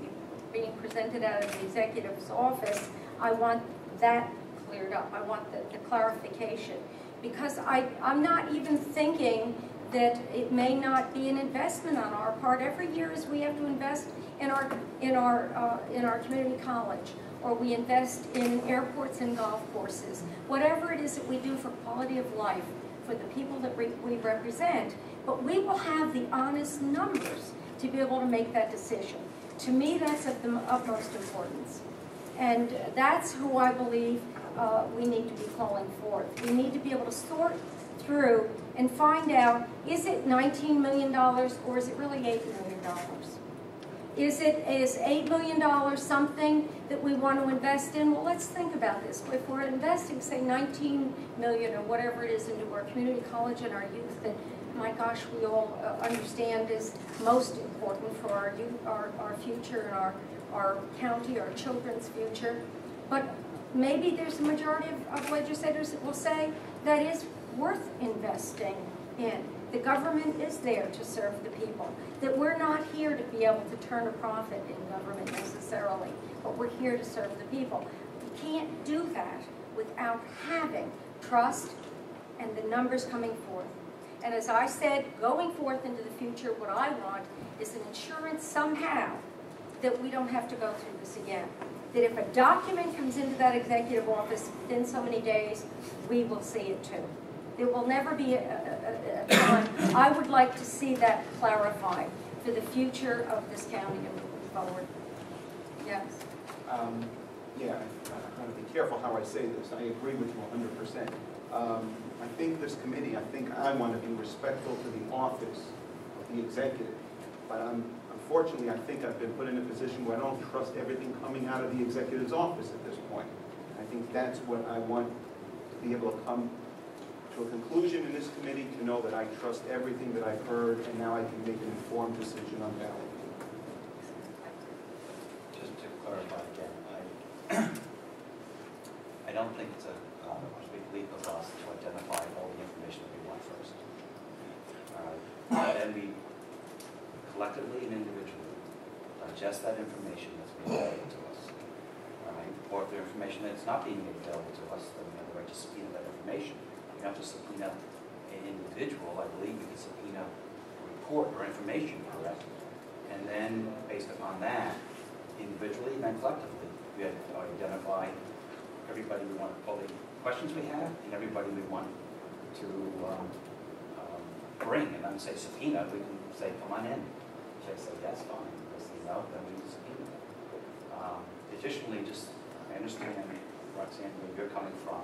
being presented out of the executive's office, I want that cleared up. I want the clarification. Because I'm not even thinking that it may not be an investment on our part. Every year as we have to invest in our community college, or we invest in airports and golf courses, whatever it is that we do for quality of life for the people that we represent, but we will have the honest numbers to be able to make that decision. To me, that's of the utmost importance. And that's who I believe we need to be calling forth. We need to be able to sort through and find out, is it $19 million or is it really $8 million? Is $8 million something that we want to invest in? Well, let's think about this. If we're investing, say, $19 million or whatever it is into our community college and our youth, that, my gosh, we all understand is most important for our youth, our future, and our county, our children's future. But maybe there's a majority of legislators that will say that is worth investing in. The government is there to serve the people. That we're not here to be able to turn a profit in government necessarily, but we're here to serve the people. We can't do that without having trust and the numbers coming forth. And as I said, going forth into the future, what I want is an insurance somehow that we don't have to go through this again. That if a document comes into that executive office within so many days, we will see it too. There will never be a time. I would like to see that clarified for the future of this county and moving forward. Yes. Yeah, I'm trying to be careful how I say this. I agree with you 100%. I think this committee, I want to be respectful to the office of the executive. But unfortunately, I think I've been put in a position where I don't trust everything coming out of the executive's office at this point. I think that's what I want to be able to come to a conclusion in this committee, to know that I trust everything that I've heard, and now I can make an informed decision on ballot. Just to clarify again, I don't think it's a big leap of us to identify all the information that we want first. Then we collectively and individually digest that information that's being available to us. Or if the information that's not being made available to us, then we have the right to subpoena that information. We don't have to subpoena an individual. I believe we can subpoena a report or information, correct? And then, based upon that, individually and then collectively, we have to identify everybody we want, all the questions we have, and everybody we want to bring. And then say subpoena, we can say, come on in. They say, that's fine. They say, no, then we can subpoena. Additionally, just, I understand, Roxanne, where you're coming from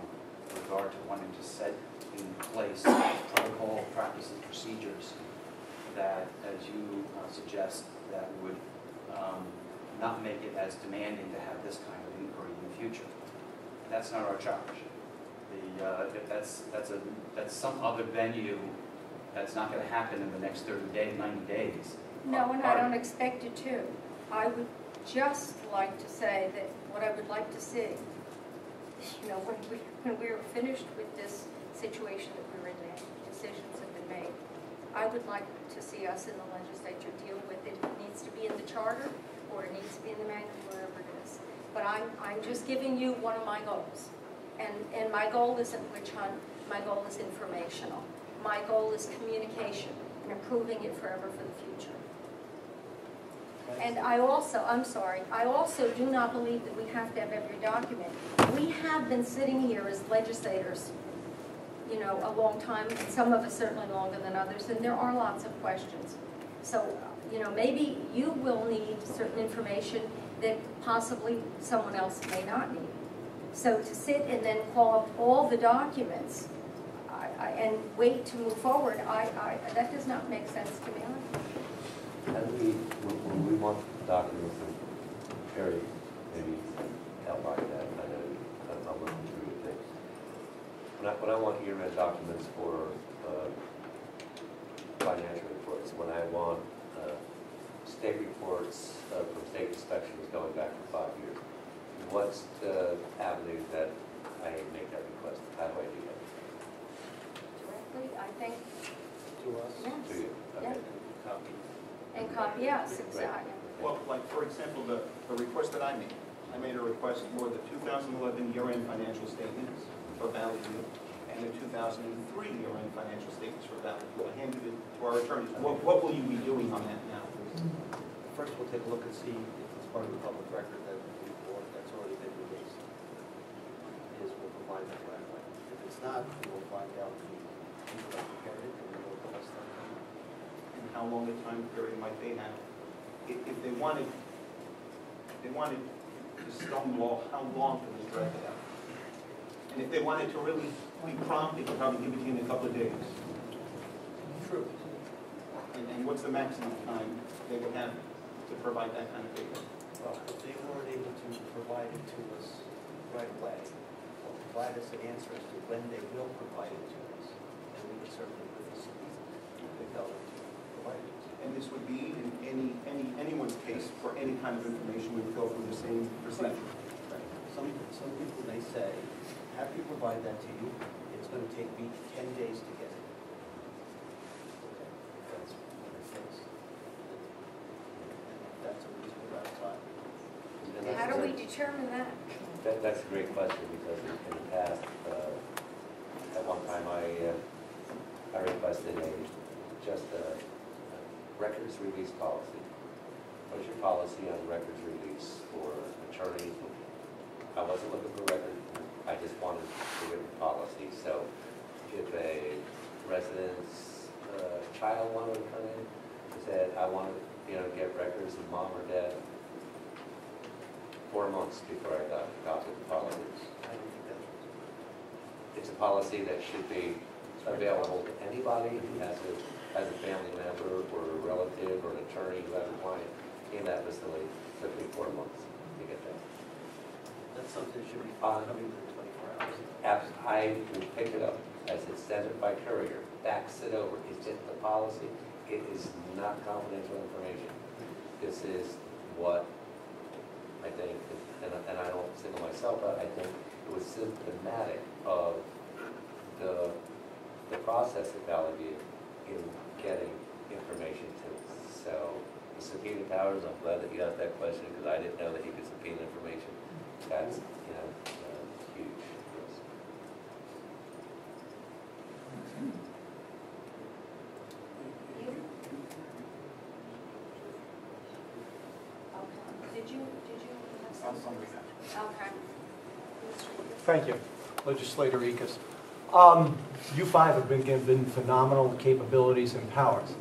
with regard to wanting to set in place protocol, practices, procedures that, as you suggest, that would not make it as demanding to have this kind of inquiry in the future. That's not our charge. If that's some other venue, that's not going to happen in the next 30 days, 90 days. No, and I don't expect it to. I would just like to say that what I would like to see, when we are finished with this situation that we're in now, decisions have been made, I would like to see us in the legislature deal with it. It needs to be in the charter, or it needs to be in the manual, wherever it is. But I'm just giving you one of my goals. And my goal isn't witch hunt, my goal is informational. My goal is communication and improving it forever for the future. And I also do not believe that we have to have every document. We have been sitting here as legislators, a long time, and some of us certainly longer than others, and there are lots of questions. So, maybe you will need certain information that possibly someone else may not need. So to sit and then call up all the documents and wait to move forward, that does not make sense to me. When we want documents, and Perry maybe outlined that, I know I'm looking through the things. When I want year-end documents for financial reports, when I want state reports from state inspection is going back for 5 years. What's the avenue that I make that request? How do I do that? Directly, I think, To us? yes. To you? Yeah. Okay. Copy. And copy us, exactly. Well, like, for example, the request that I made a request for the 2011 year-end financial statements for Valley View and the 2003 year-end financial statements for Valley View. I handed it to our attorneys. What will you be doing on that now, please? First, we'll take a look and see if it's part of the public record that the report that's already been released is, we'll provide that right away. If it's not, we'll find out the people that prepared it and we'll collect that. And how long a time period might they have? If they wanted to stonewall, how long can they drag it out? And if they wanted to really be prompt, they could probably give it to you in a couple of days. True. And what's the maximum time they would have to provide that kind of data? Well, if they weren't able to provide it to us right away, or provide us an answer as to when they will provide it to us, and we would certainly with the subpoena, they tell them to provide it. And this would be in anyone's case for any kind of information, we would go through the same procedure. Some people may say, have you provide that to you, it's going to take me 10 days to get it. Okay, that's what it takes. And that's a reasonable amount of time. And that's- How do we determine that? That's a great question, because in the past, at one time, I requested just a records release policy. What's your policy on records release for attorneys? I wasn't looking for records, I just wanted a written policy. So if a resident's child wanted to come in, said, I want to, get records of mom or dad, 4 months before I got a copy of the policy. I don't think that's It's a policy that should be available to anybody who has a family member or a relative or an attorney who has a client in that facility. It took me 4 months to get that. That's something that should be coming within 24 hours. I will pick it up as it sends it by courier, fax it over. It's just the policy. It is not confidential information. This is what I think, and I don't single myself out, I think it was symptomatic of the process at Valley View in getting information to us. So the subpoena powers, I'm glad that you asked that question, because I didn't know that you could subpoena information. That's, huge. Yes. You? Okay. Did you have something? Okay. Thank you, Legislator Ekus. You five have been given phenomenal capabilities and powers.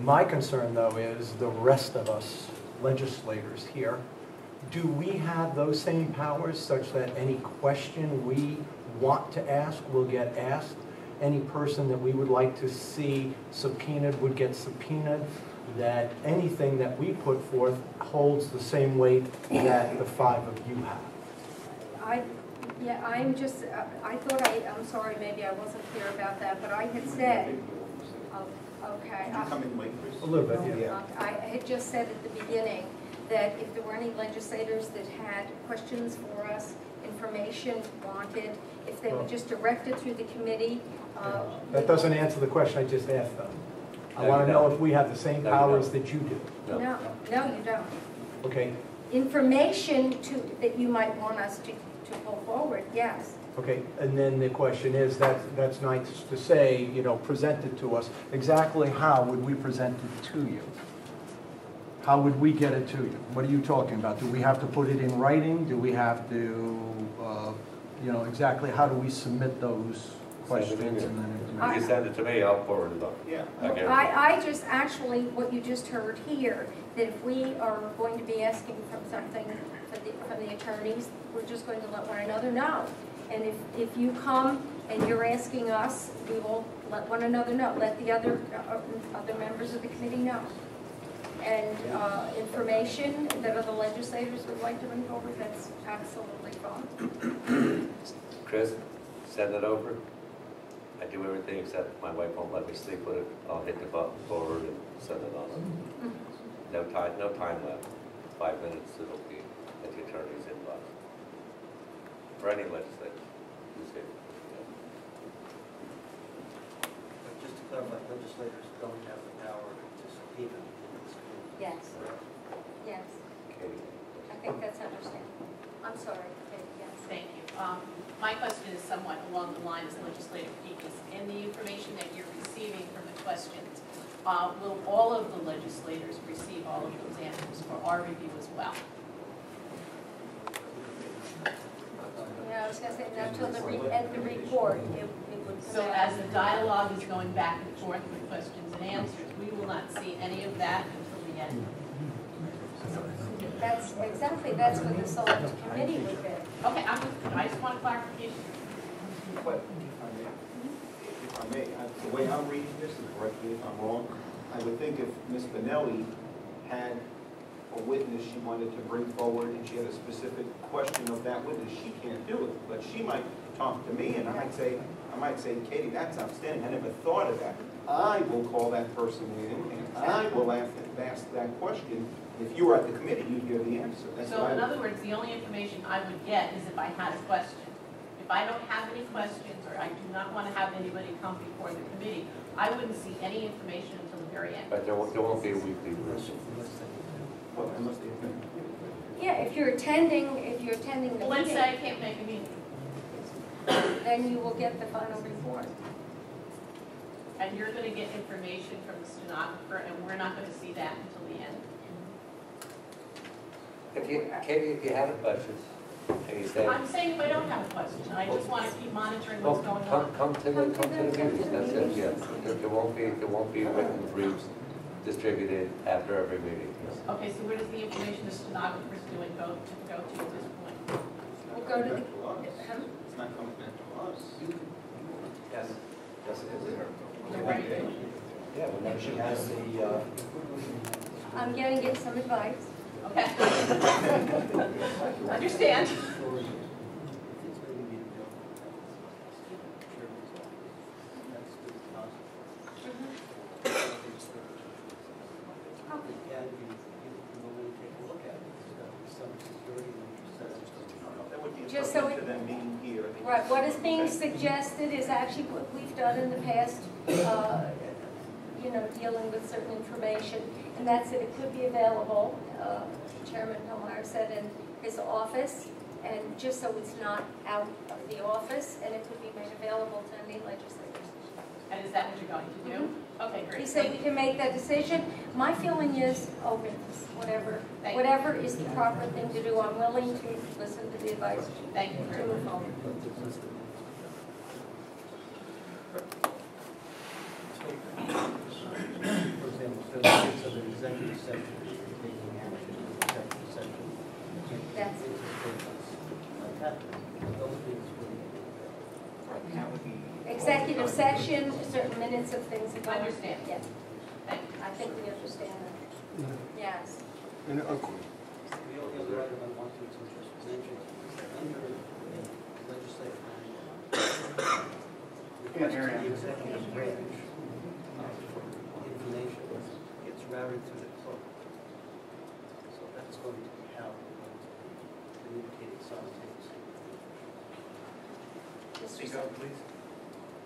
My concern, though, is the rest of us legislators here. Do we have those same powers such that any question we want to ask will get asked? Any person that we would like to see subpoenaed would get subpoenaed? That anything that we put forth holds the same weight that the five of you have? I'm just, I'm sorry, maybe I wasn't clear about that, but I had said, okay. Did you come in late, Chris? A little bit, yeah. I had just said at the beginning that if there were any legislators that had questions for us, information wanted, if they would just direct it through the committee. That doesn't answer the question I just asked them. I want to know if we have the same powers that you do. No, you don't. Okay, Information that you might want us to pull forward, yes. okay, and then the question is, that's nice to say, present it to us. Exactly how would we present it to you? How would we get it to you? What are you talking about? Do we have to put it in writing? Do we have to, exactly how do we submit those questions? And then You send it to me, I'll forward it on. Yeah. Okay. I just actually, what you just heard here, that if we are going to be asking from something from the attorneys, we're just going to let one another know. And if you come and you're asking us, we will let one another know, let the other members of the committee know. And information that other legislators would like to bring forward, that's absolutely fine. Chris, send it over. I do everything except my wife won't let me sleep with it. I'll hit the button forward and send it on. No time left. 5 minutes, it'll be at the attorney's inbox. For any legislator. But just to clarify, legislators don't have the power to subpoena this committee. Yes, yes, Katie. I think that's understandable. I'm sorry, Kate, yes. Thank you. My question is somewhat along the lines of legislative pieces. In the information that you're receiving from the questions, will all of the legislators receive all of those answers for our review as well? Yeah, I was going to say, not till at the report, it would come So out. as the dialogue is going back and forth with questions and answers, we will not see any of that until the end. That's what the select committee would be. Okay, I just want clarification. But if I may, the way I'm reading this, and correct me if I'm wrong, I would think if Ms. Benelli had a witness she wanted to bring forward and she had a specific question of that witness, she can't do it. But she might talk to me and I might say, Katie, that's outstanding. I never thought of that. I will call that person in and I will ask that question. If you were at the committee, you'd hear the answer. That's So what in I- other words, the only information I would get is if I had a question. If I don't have any questions, or I do not want to have anybody come before the committee, I wouldn't see any information until the very end. But there won't be a weekly review. Well, unless they think. Yeah, if you're attending the Well, let's meeting, say I can't make a meeting, then you will get the final report. and you're going to get information from the stenographer, and we're not going to see that until the end. Katie, if you have a question, and you say, I'm saying if I don't have a question, I just want to keep monitoring what's going on. come to the meetings, that's it, yeah. There won't be written briefs distributed after every meeting. Okay, so where does the information the stenographer's doing go to at this point? We'll go to the, It's not coming back to us. Yes, yes, it is. Right. Yeah, whenever she has the, I'm getting it some advice. Okay. Understand. And you will really take a look at it. There's some security That would be Just so subject to them being here. Right, what is being suggested is actually what we've done in the past, dealing with certain information, and that's that it could be available, Chairman Hillmeyer said, in his office, and just so it's not out of the office, and it could be made available to any legislators. And is that what you're going to do? Okay, great. He said Thank we you. can make that decision. My feeling is openness, whatever is the proper thing to do. I'm willing to listen to the advice Thank you to very much. move forward. For example, so the case of an executive session, taking action in executive session. That's Like that, those things would executive session, certain minutes of things. that go- Understand. Yeah, Thank you. I think we understand that. Yes. The other item I wanted to just mention, under legislative manual, request to the executive branch, information gets routed through the clerk. So that's going to be how we're going to be communicating simultaneously. Mr. Sutton. please.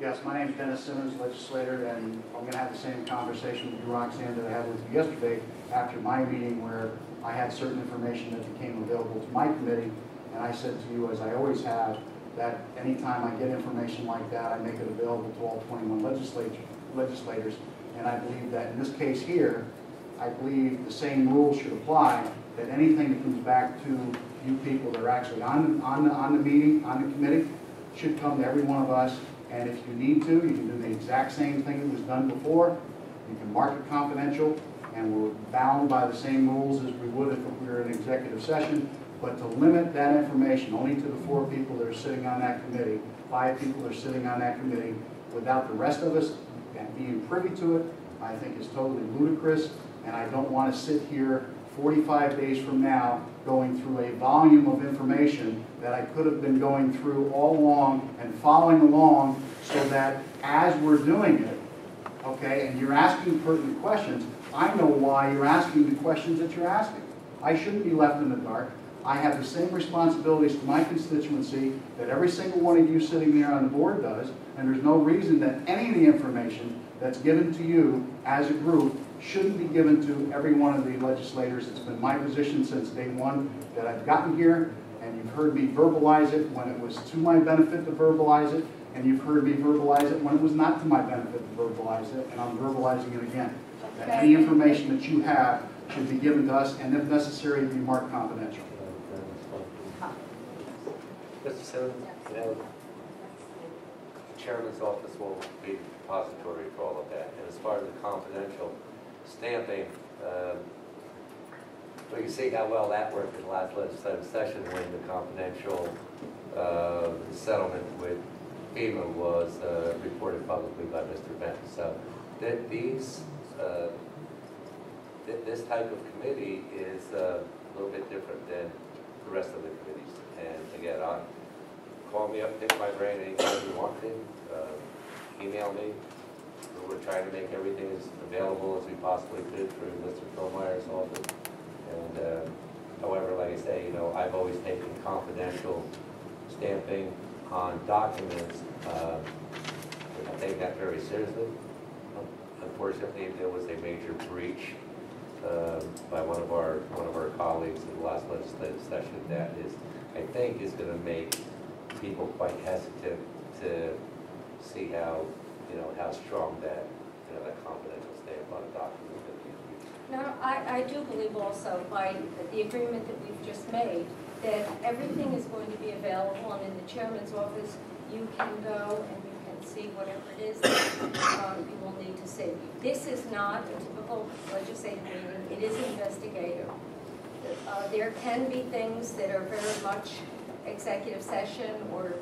Yes, my name is Dennis Simmons, legislator, and I'm going to have the same conversation with you, Roxanne, that I had with you yesterday after my meeting where I had certain information that became available to my committee, and I said to you, as I always have, that anytime I get information like that, I make it available to all 21 legislators, and I believe that in this case here, I believe the same rules should apply, that anything that comes back to you people that are actually on the meeting, on the committee, should come to every one of us. And if you need to, you can do the exact same thing that was done before. You can mark it confidential, and we're bound by the same rules as we would if we were in executive session. But to limit that information only to the 4 people that are sitting on that committee, 5 people that are sitting on that committee, without the rest of us being privy to it, I think is totally ludicrous. And I don't want to sit here 45 days from now going through a volume of information that I could have been going through all along and following along, so that as we're doing it, okay, and you're asking pertinent questions, I know why you're asking the questions that you're asking. I shouldn't be left in the dark. I have the same responsibilities to my constituency that every single one of you sitting there on the board does, and there's no reason that any of the information that's given to you as a group shouldn't be given to every one of the legislators. It's been my position since day one that I've gotten here, and you've heard me verbalize it when it was to my benefit to verbalize it, and you've heard me verbalize it when it was not to my benefit to verbalize it, and I'm verbalizing it again. That any information that you have should be given to us, and if necessary, be marked confidential. Mr. Simmons, you know, the chairman's office will be the repository for all of that. And as far as the confidential stamping, well, you see how well that worked in the last legislative session when the confidential settlement with FEMA was reported publicly by Mr. Benton. So these, this type of committee is a little bit different than the rest of the committees. And again, call me up, pick my brain anytime you want to. Email me. We're trying to make everything as available as we possibly could through Mr. Philmeyer's office. And however, like I say, you know, I've always taken confidential stamping on documents. I take that very seriously. Unfortunately, there was a major breach by one of our colleagues in the last legislative session that I think is going to make people quite hesitant to see how strong that that confidential stamp on a document is going to be. No, I do believe also by the agreement that we've just made that everything is going to be available, and in the chairman's office you can go and you can see whatever it is that you will need to see. This is not a typical legislative meeting. It is investigative. There can be things that are very much executive session or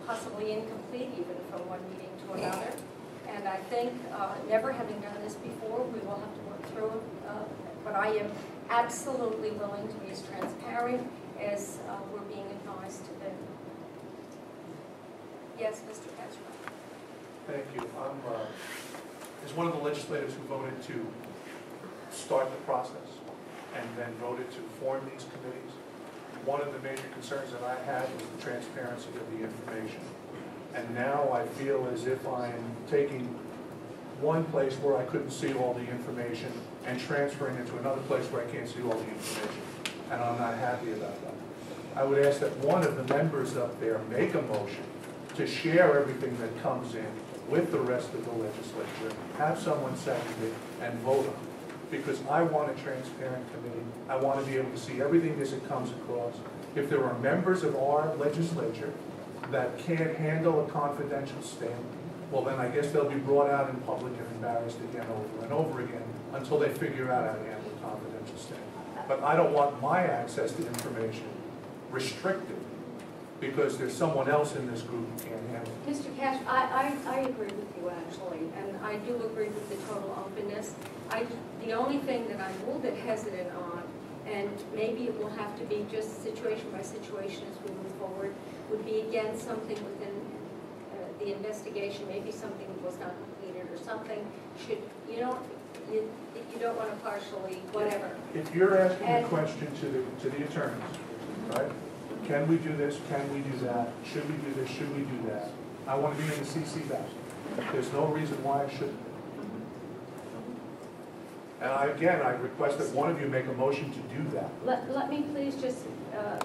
possibly incomplete even from one meeting to another. And I think, never having done this before, we will have to work through it. But I am absolutely willing to be as transparent as we're being advised to be. Yes, Mr. Cashman. Thank you. As one of the legislators who voted to start the process and then voted to form these committees, one of the major concerns that I had was the transparency of the information. And now I feel as if I'm taking one place where I couldn't see all the information and transferring it to another place where I can't see all the information. And I'm not happy about that. I would ask that one of the members up there make a motion to share everything that comes in with the rest of the legislature, have someone second it, and vote on it. Because I want a transparent committee. I want to be able to see everything as it comes across. If there are members of our legislature that can't handle a confidential stamp, well then I guess they'll be brought out in public and embarrassed again over and over again until they figure out how to handle a confidential stamp. But I don't want my access to information restricted because there's someone else in this group who can't handle it. Mr. Cash, I agree with you actually, and I do agree with the total openness. The only thing that I'm a little bit hesitant on, and maybe it will have to be just situation by situation as we move forward, would be again something within the investigation, maybe something that was not completed or something you don't want to partially, whatever. If you're asking a question to the attorneys, right? Can we do this? Can we do that? Should we do this? Should we do that? I want to be in the CC back. There's no reason why I shouldn't. And I request that one of you make a motion to do that. Let me please just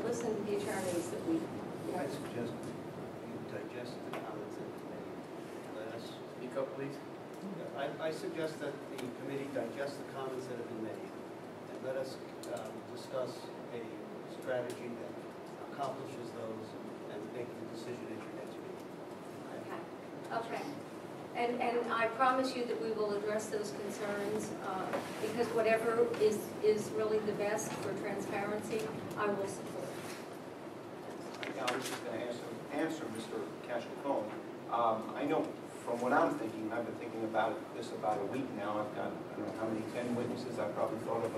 listen to the attorneys that we. I suggest you digest the comments in the committee. Let us Speak up, please. I suggest that the committee digest the comments that have been made and let us discuss a strategy that accomplishes those and make the decision at your next meeting. Okay. And I promise you that we will address those concerns because whatever is really the best for transparency, I will support. I was just going to answer Mr. Cashman. I know from what I'm thinking, I've been thinking about this about a week now. I've got, I don't know how many, 10 witnesses. I've probably thought of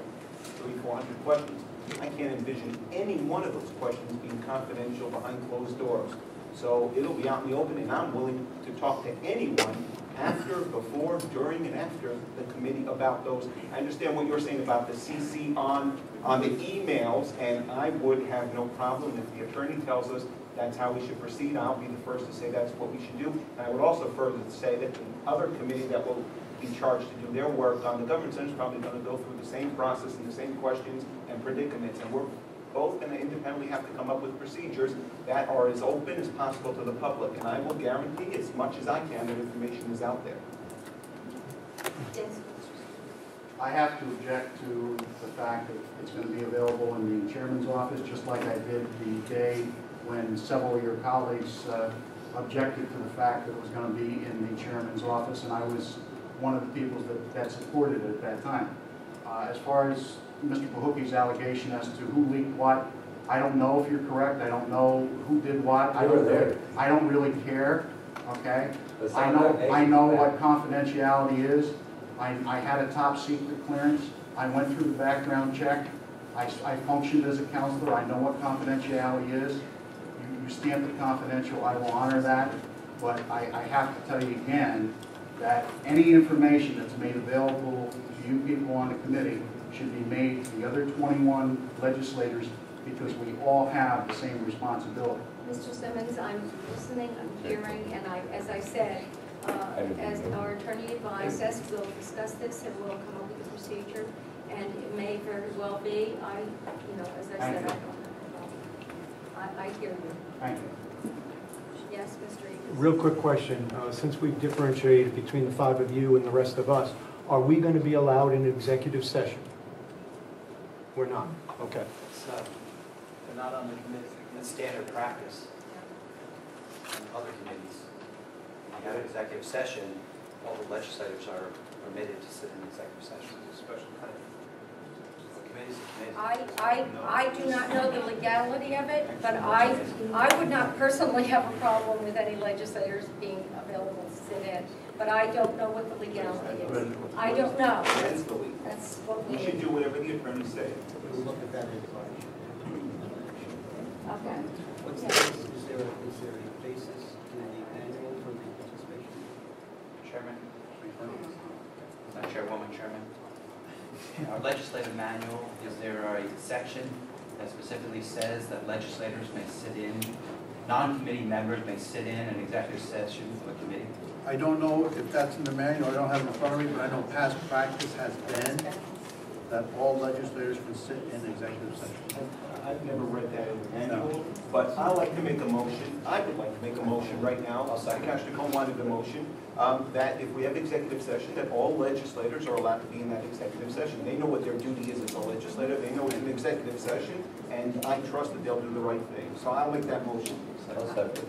300-400 questions. I can't envision any one of those questions being confidential behind closed doors. So it'll be out in the open, and I'm willing to talk to anyone after, before, during, and after the committee about those. I understand what you're saying about the CC on the emails, and I would have no problem if the attorney tells us that's how we should proceed. I'll be the first to say that's what we should do. And I would also further say that the other committee that will be charged to do their work on the government center is probably going to go through the same process and the same questions and predicaments, and we're both going to independently have to come up with procedures that are as open as possible to the public, and I will guarantee as much as I can that information is out there. Yes. I have to object to the fact that it's going to be available in the chairman's office, just like I did the day when several of your colleagues objected to the fact that it was going to be in the chairman's office, and I was one of the people that supported it at that time. As far as Mr. Bahuki's allegation as to who leaked what, I don't know if you're correct. I don't know who did what. I don't really care. Okay. I know what confidentiality is. I had a top secret clearance. I went through the background check. I functioned as a counselor. I know what confidentiality is. You stamp it confidential. I will honor that. But I have to tell you again that any information that's made available to you people on the committee should be made to the other 21 legislators, because we all have the same responsibility. Mr. Simmons, I'm listening, I'm hearing, and as I said, as our attorney advised us, we'll discuss this and we'll come up with a procedure, and it may very well be, as I said, I don't know. I hear you. Thank you. Yes, Mr. Egan. Real quick question. Since we've differentiated between the 5 of you and the rest of us, are we going to be allowed an executive session? We're not. Okay. So, they're not on the committee. It's standard practice in other committees. When you have an executive session, all the legislators are permitted to sit in executive session. Special committees are committees. I do not know the legality of it, but I would not personally have a problem with any legislators being available to sit in. But I don't know what the legality is. I don't know. That's what we We should do whatever the attorney says. We'll look at that information. Okay. What's the, Yeah. is there a basis in the manual for the participation? Chairman, Chairwoman, Chairman. In our legislative manual, is there a section that specifically says that legislators may sit in, non-committee members may sit in an executive session for the committee? I don't know if that's in the manual, I don't have it in front of me, but I know past practice has been that all legislators can sit in executive session. I've never read that in the manual, but I'd like to make a motion. I would like to make a motion right now. Commissioner Cohen wanted the motion that if we have executive session, that all legislators are allowed to be in that executive session. They know what their duty is as a legislator. They know it's an executive session, and I trust that they'll do the right thing. So I'll make that motion. Also, Do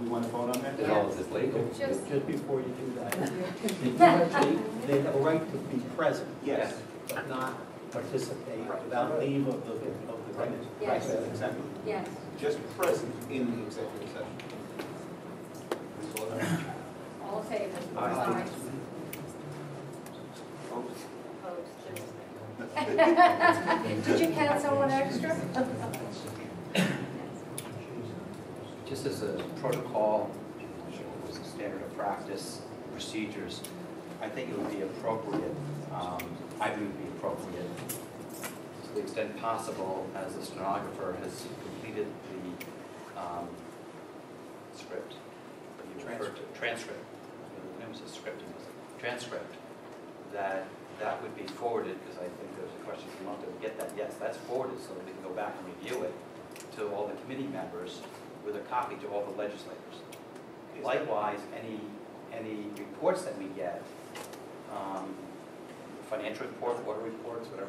we want to vote on that? is all of this legal? Just, Before you do that, they have a right to be present, Yes. but not participate without leave of the committee. yes, Exactly. yes. Just present in the executive session. All in favor? Aye. Opposed? Did you count someone extra? Just as a protocol, as a standard of practice, procedures, I think it would be appropriate, I think it would be appropriate, to the extent possible, as the stenographer has completed the script. Transcript. It was a script, transcript, that would be forwarded, because I think there's a question from out there, we get that, yes, that's forwarded, so we can go back and review it to all the committee members with a copy to all the legislators. Likewise, any reports that we get, financial reports, water reports, whatever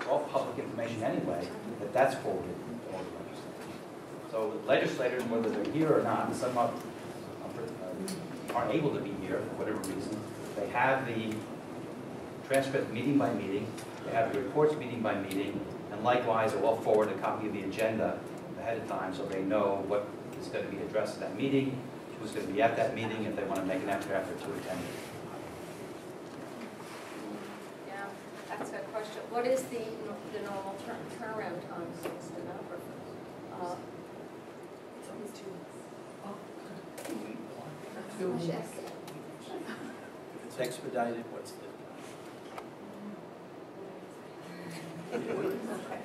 all public information anyway, that's forwarded to all the legislators. So the legislators, whether they're here or not, some aren't able to be here for whatever reason, they have the transcript meeting by meeting, they have the reports meeting by meeting, and likewise, they will forward a copy of the agenda ahead of time so they know what is going to be addressed at that meeting, who's going to be at that meeting, if they want to make an extra effort to attend it. Yeah, that's a question. What is the normal turnaround time for a stenographer? It's only 2 months. Yes. It's expedited, what's the?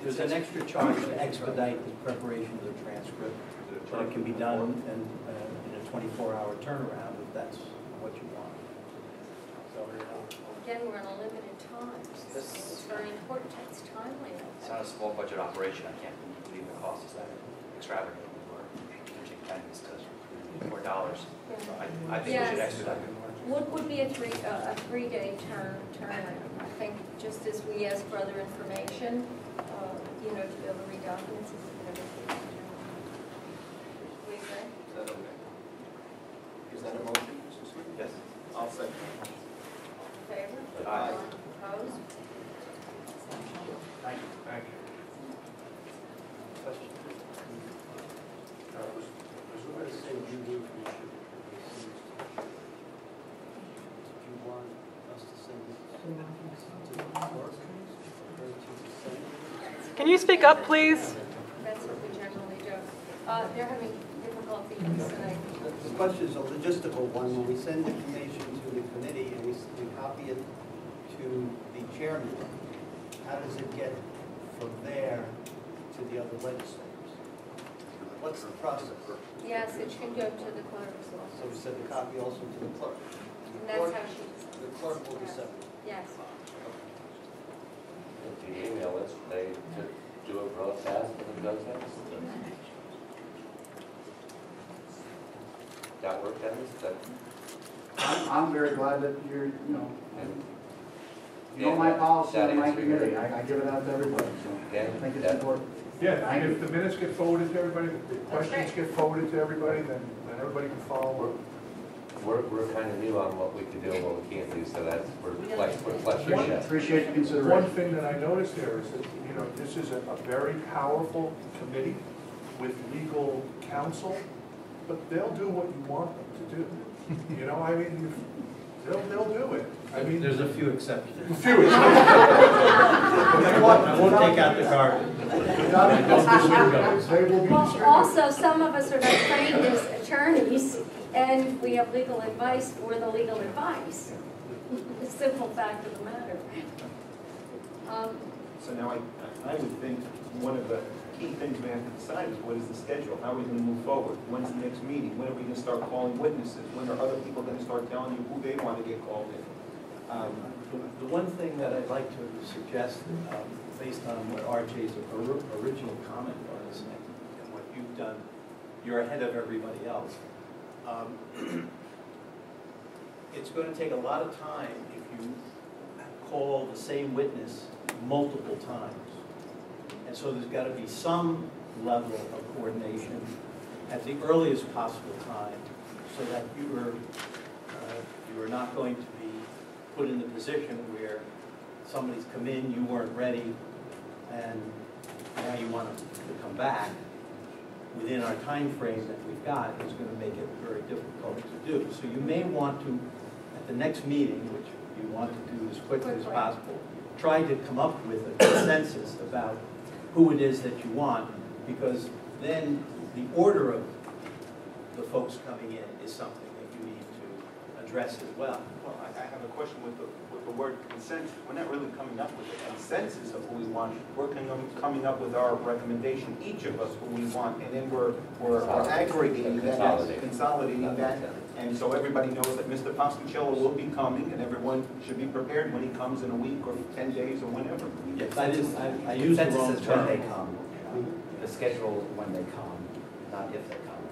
There's an extra charge to expedite the preparation of the transcript, but it can be done in a 24-hour turnaround if that's what you want. So, Again, we're on a limited time. It's very important, it's timely. It's not a small budget operation, I can't believe the cost is that extravagant. We're changing pennies to $4. So I think we should Yes. expedite it. What would be a three-day turnaround? I think just as we ask for other information, to be able to read documents. We agree? Is that okay? Is that a motion, Mr. Smith? Yes. I'll second. In favor? Aye. Opposed? Thank you. Thank you. question. Was Let's say you do, we should receive. Do you want us to send it to the clerk or to the Senate? Can you speak up, please? That's what we generally do. They're having difficulty tonight. The question is a logistical one. When we send information to the committee and we copy it to the chairman, how does it get from there to the other legislators? What's the process? Yes, it should go to the clerk's So office. we send the copy also to the clerk. And that's how she. The clerk will decide. Yes. If you email us, they just do a broadcast and it goes out. That work, Dennis? That, I'm very glad that you're, and you know my policy that and my answers your- committee. I give it out to everybody, so Dan, I think it's that- important. Yeah, and if the minutes get forwarded to everybody, the questions get forwarded to everybody, then everybody can follow. We're kind of new on what we can do and what we can't do, so that's, we're fleshing it out. Appreciate the One consideration. thing that I noticed there is that, this is a very powerful committee with legal counsel, but they'll do what you want them to do. They'll do it. There's a few exceptions. Few. I won't take out the garbage. They will be Well, distributed. also, some of us are not trained as attorneys, and we have legal advice for the legal advice. The simple fact of the matter. So now I would think one of the key things we have to decide is what is the schedule? How are we going to move forward? When's the next meeting? When are we going to start calling witnesses? When are other people going to start telling you who they want to get called in? The one thing that I'd like to suggest, based on what RJ's original comment was and what you've done, you're ahead of everybody else. It's going to take a lot of time if you call the same witness multiple times. And so there's got to be some level of coordination at the earliest possible time so that you are not going to be put in the position where somebody's come in, you weren't ready, and now you want to come back within our time frame that we've got is going to make it very difficult to do. So you may want to, at the next meeting, which you want to do as quickly as possible, try to come up with a consensus about who it is that you want, because then the order of the folks coming in is something that you need to address as well. Well, I have a question with the word consensus. We're not really coming up with a consensus of who we want. We're coming up with our recommendation, each of us who we want, and then we're aggregating that, consolidating that, and so everybody knows that Mr. Pasquichello will be coming, and everyone should be prepared when he comes in a week or 10 days or whenever. Yes, I used the wrong Consensus is when they term. come. The schedule is when they come, not if they come or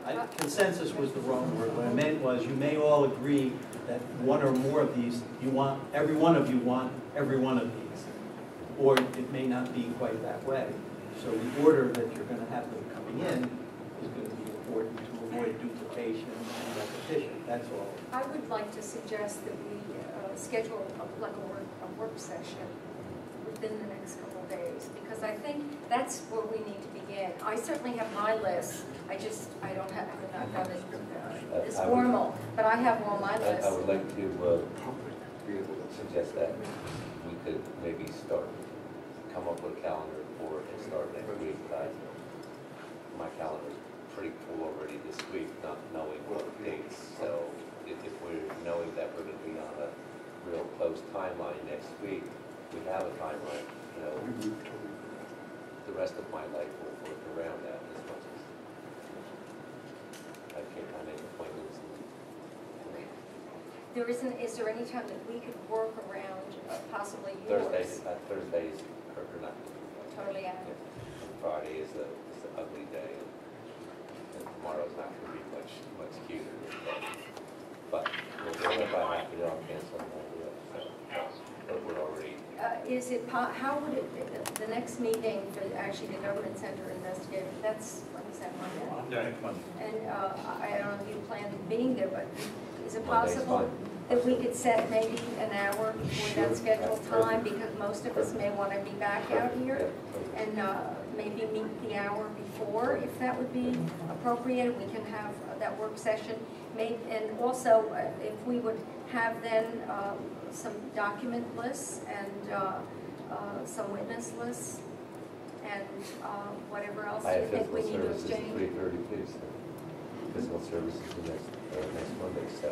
not come. Consensus was the wrong word. What I meant was you may all agree that one or more of these, every one of you want every one of these. Or it may not be quite that way. So the order that you're going to have them coming in is going to be important to avoid duplication and repetition. That's all. I would like to suggest that we schedule a work session within the next couple of days, because I think that's where we need to begin. I certainly have my list. I don't have it as formal, but I have all my lists. I would like to suggest that we could maybe come up with a calendar for and start next week. My calendar's pretty full already this week, not knowing what dates. So if we're timeline next week, we have a timeline, you know, the rest of my life will work around that as much as I can't make appointments. There isn't, is there any time that we could work around possibly yours? Thursdays are not. Totally out. Yeah. Friday is an ugly day, and tomorrow's not going to be much cuter. But we'll do it if I have to, I'll cancel and I'll do it. So, but we're already. Is it, how would it, the next meeting for actually the Government Center investigator, that's, when is that, Monday? Monday. And I don't know if you plan on being there, but is it Monday's possible fine. that we could set maybe an hour before that scheduled time? Because most of us may want to be back out here, and maybe meet the hour before, if that would be appropriate. We can have that work session. And also, if we would have then some document lists and some witness lists and whatever else I you have think we physical need to services at exchange. 3:30 too, so physical services the next Monday, so,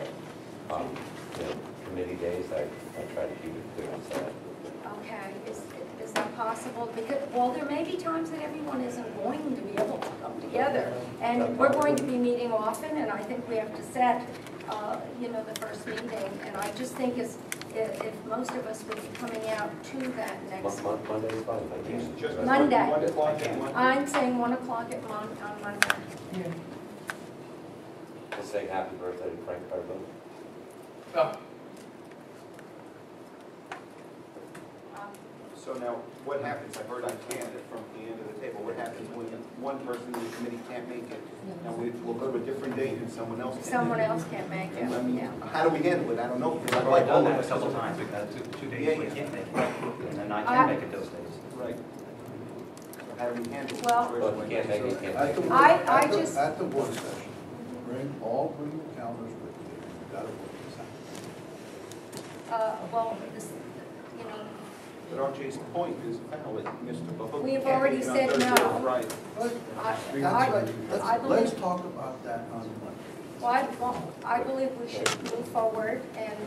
you know, committee days, I try to keep it clear on that. Okay, is that possible? Because, well, there may be times that everyone isn't going to be able to come together. And we're going to be meeting often, and I think we have to set, you know, the first meeting. And I just think if most of us would be coming out to that next. Monday is fine, I guess. Just Monday. 1 o'clock at Monday. I'm saying 1 o'clock on Monday. We'll say happy birthday to Frank Carbone. Oh, So now, what happens, I've heard I can't from the end of the table, what happens when one person in the committee can't make it? Now, we'll go to a different date and someone else can. Someone else can't make it, I mean, yeah. how do we handle it? I don't know. I've already done that a couple of times, we've had two days we Yeah. can't make it, and then I can make it those days. Right. So how do we handle it? Well- Well, if you can't make it, you can't make it. At the work session, bring your calendars with you. You've got to work this out. Well, this, you know, But RJ's point is valid, Mr. Bahook. We have can't already make it on said Thursday no. or Friday. I Let's believe, talk about that on Monday. well, I believe we should move forward, and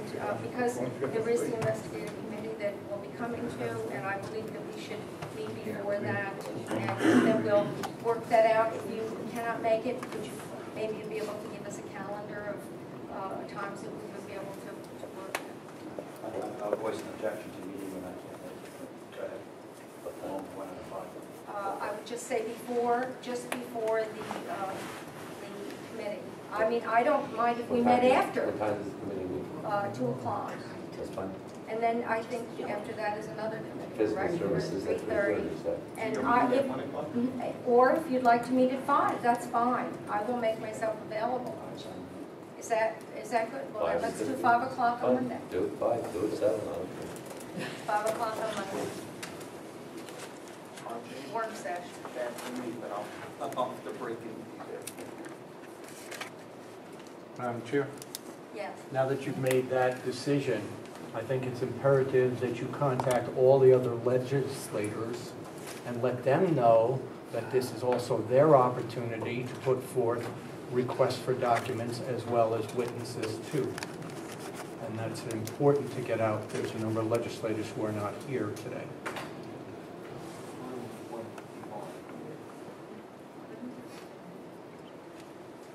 because there is the investigative committee that we'll be coming to, and I believe that we should meet before that, and then we'll work that out. If you cannot make it, would you maybe be able to give us a calendar of times that we would be able to work? I'll voice an objection to meeting when I can't make it. Go ahead. But 1 out of 5. I would just say just before the committee. I mean, I don't mind if we met after, What time does the committee meet? 2 o'clock. That's fine. And then I think after that is another committee, Physical right? services at 3:30. 3:30, so. And You're I, meeting at if, 1 o'clock? or if you'd like to meet at 5, that's fine. I will make myself available. Is that good? Well, then let's do 5 o'clock on Monday. Do it 5, do it 7, I don't care. 5 o'clock on Monday, RJ, work session. bad for me, but I'll have to break in. Madam Chair? Yes. Now that you've made that decision, I think it's imperative that you contact all the other legislators and let them know that this is also their opportunity to put forth requests for documents as well as witnesses too. And that's important to get out. There's a number of legislators who are not here today.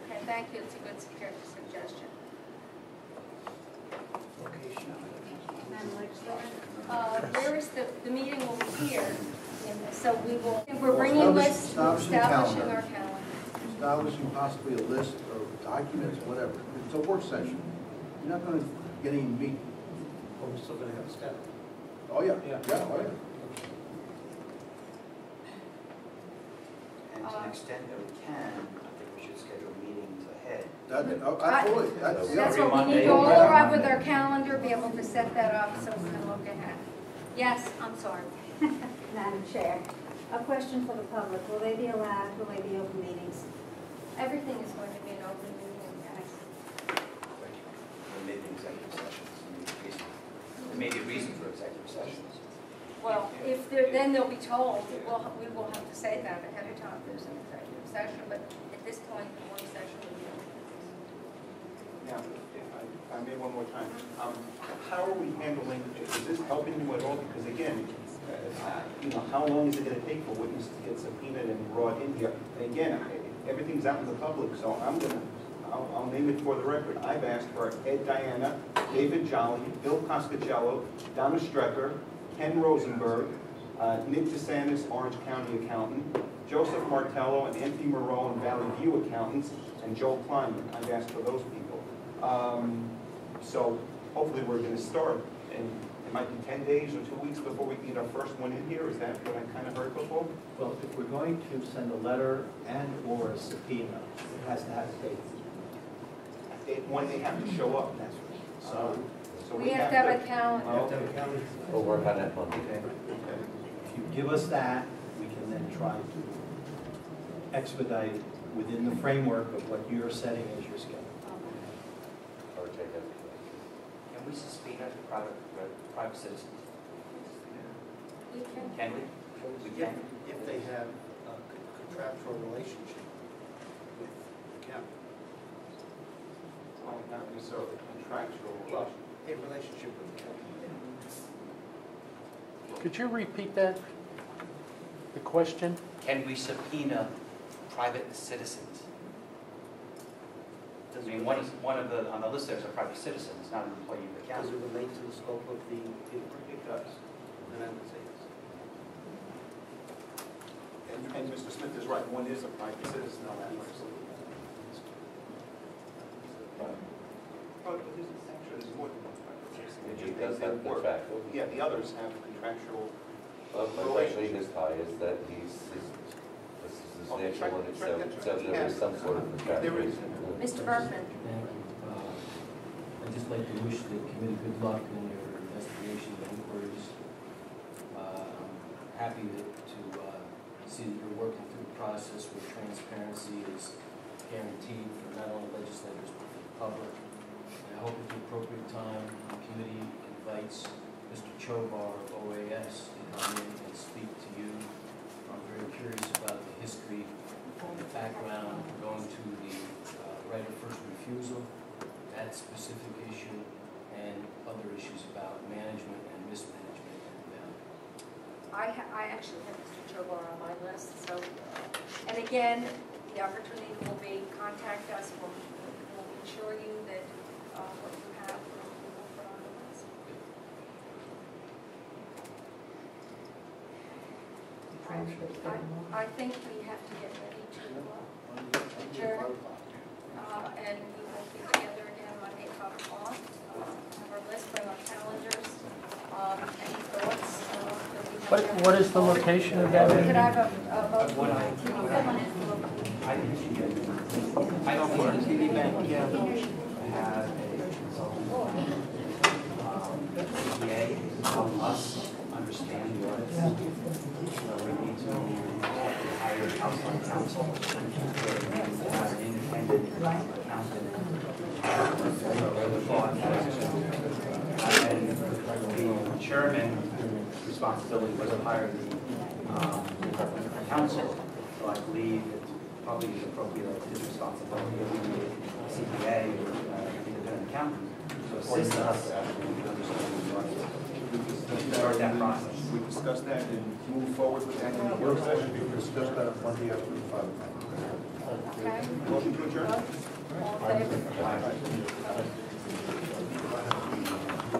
Okay, thank you. It's a good suggestion. Where is the meeting will be here, and so we will, we're bringing lists, Establishing establishing calendar. our calendar. Establishing possibly a list of documents, whatever. It's a work session. You're not going to get any meat. But we're still gonna have a step. Oh, yeah. Yeah. Oh, yeah. And to an extent that we can, I think we should schedule meetings ahead. Absolutely. That's Every what we Monday need to all or every arrive with Monday. our calendar, be able to set that up so we can look ahead. Yes, I'm sorry. Madam Chair, a question for the public. Will they be allowed, will they be open meetings? Everything is going to be an open meeting, guys. There may be executive sessions, there may be a reason for executive sessions. Well, if they're, then they'll be told, we will have to say that ahead of time, there's an executive session, but at this point, the work session will be open. Yeah, I I may one more time. How are we handling, is this helping you at all? Because again, how long is it going to take for witnesses to get subpoenaed and brought in here? And again, everything's out in the public, so I'll name it for the record. I've asked for Ed Diana, David Jolly, Bill Coscacello, Donna Strecker, Ken Rosenberg, Nick DeSantis, Orange County Accountant, Joseph Martello and Anthony Moreau and Valley View Accountants, and Joel Kleinman. I've asked for those people. So hopefully we're going to start, and it might be 10 days or 2 weeks before we get our first one in here. Is that what I kind of heard before? Well, if we're going to send a letter and/or a subpoena, it has to have a date. When they have to show up, that's so We have to have a calendar. We'll work on that one. Okay. If you give us that, we can then try to expedite within the framework of what you're setting as your schedule. Or take it. Can we subpoena private citizens? We can. Can we? We can. If they have a contractual relationship with the county. Well, not necessarily contractual. Well, a relationship with the county. Could you repeat that? The question? Can we subpoena private citizens? I mean, one of the, on the list there's a private citizen, it's not an employee of the Does county. it relate to the scope of the, it does, then I would say yes. And Mr. Smith is right, one is a private citizen on that list. But there's more than one private citizen. He does have contractual. Yeah, the others have contractual. Well, actually, his tie is that this is his nature one itself, so there is some sort of contractual. There is. Mr. Bergman. I'd just like to wish the committee good luck in your investigation and inquiries. I'm happy to see that you're working through the process where transparency is guaranteed for not only legislators but for the public. And I hope at the appropriate time the committee invites Mr. Chobar of OAS to come in and speak to you. I'm very curious about the history, the background, going to the right of first refusal, that specific issue, and other issues about management and mismanagement. I actually have Mr. Chobar on my list, so, and again, the opportunity will be, contact us, we'll ensure you that what you have, we will put on the list. I think we have to get ready to adjourn, and we will be together again Monday at 5 o'clock. Have our list, bring our calendars, any thoughts that we have. What is the location of that? Could I have a vote? I don't think the TV bank have a consultant, CPA, help us understand the audits. So we need to hire outside counsel, we need to have an independent accountant. The thought and the chairman's responsibility was to hire the counsel. So I believe it's probably appropriate his responsibility to be a CPA or independent accountant to assist us in understanding the audit. Start that process. We discussed that and move forward with that. Work session, we discussed that Monday after 5 o'clock. Okay. Motion to adjourn? All in favor?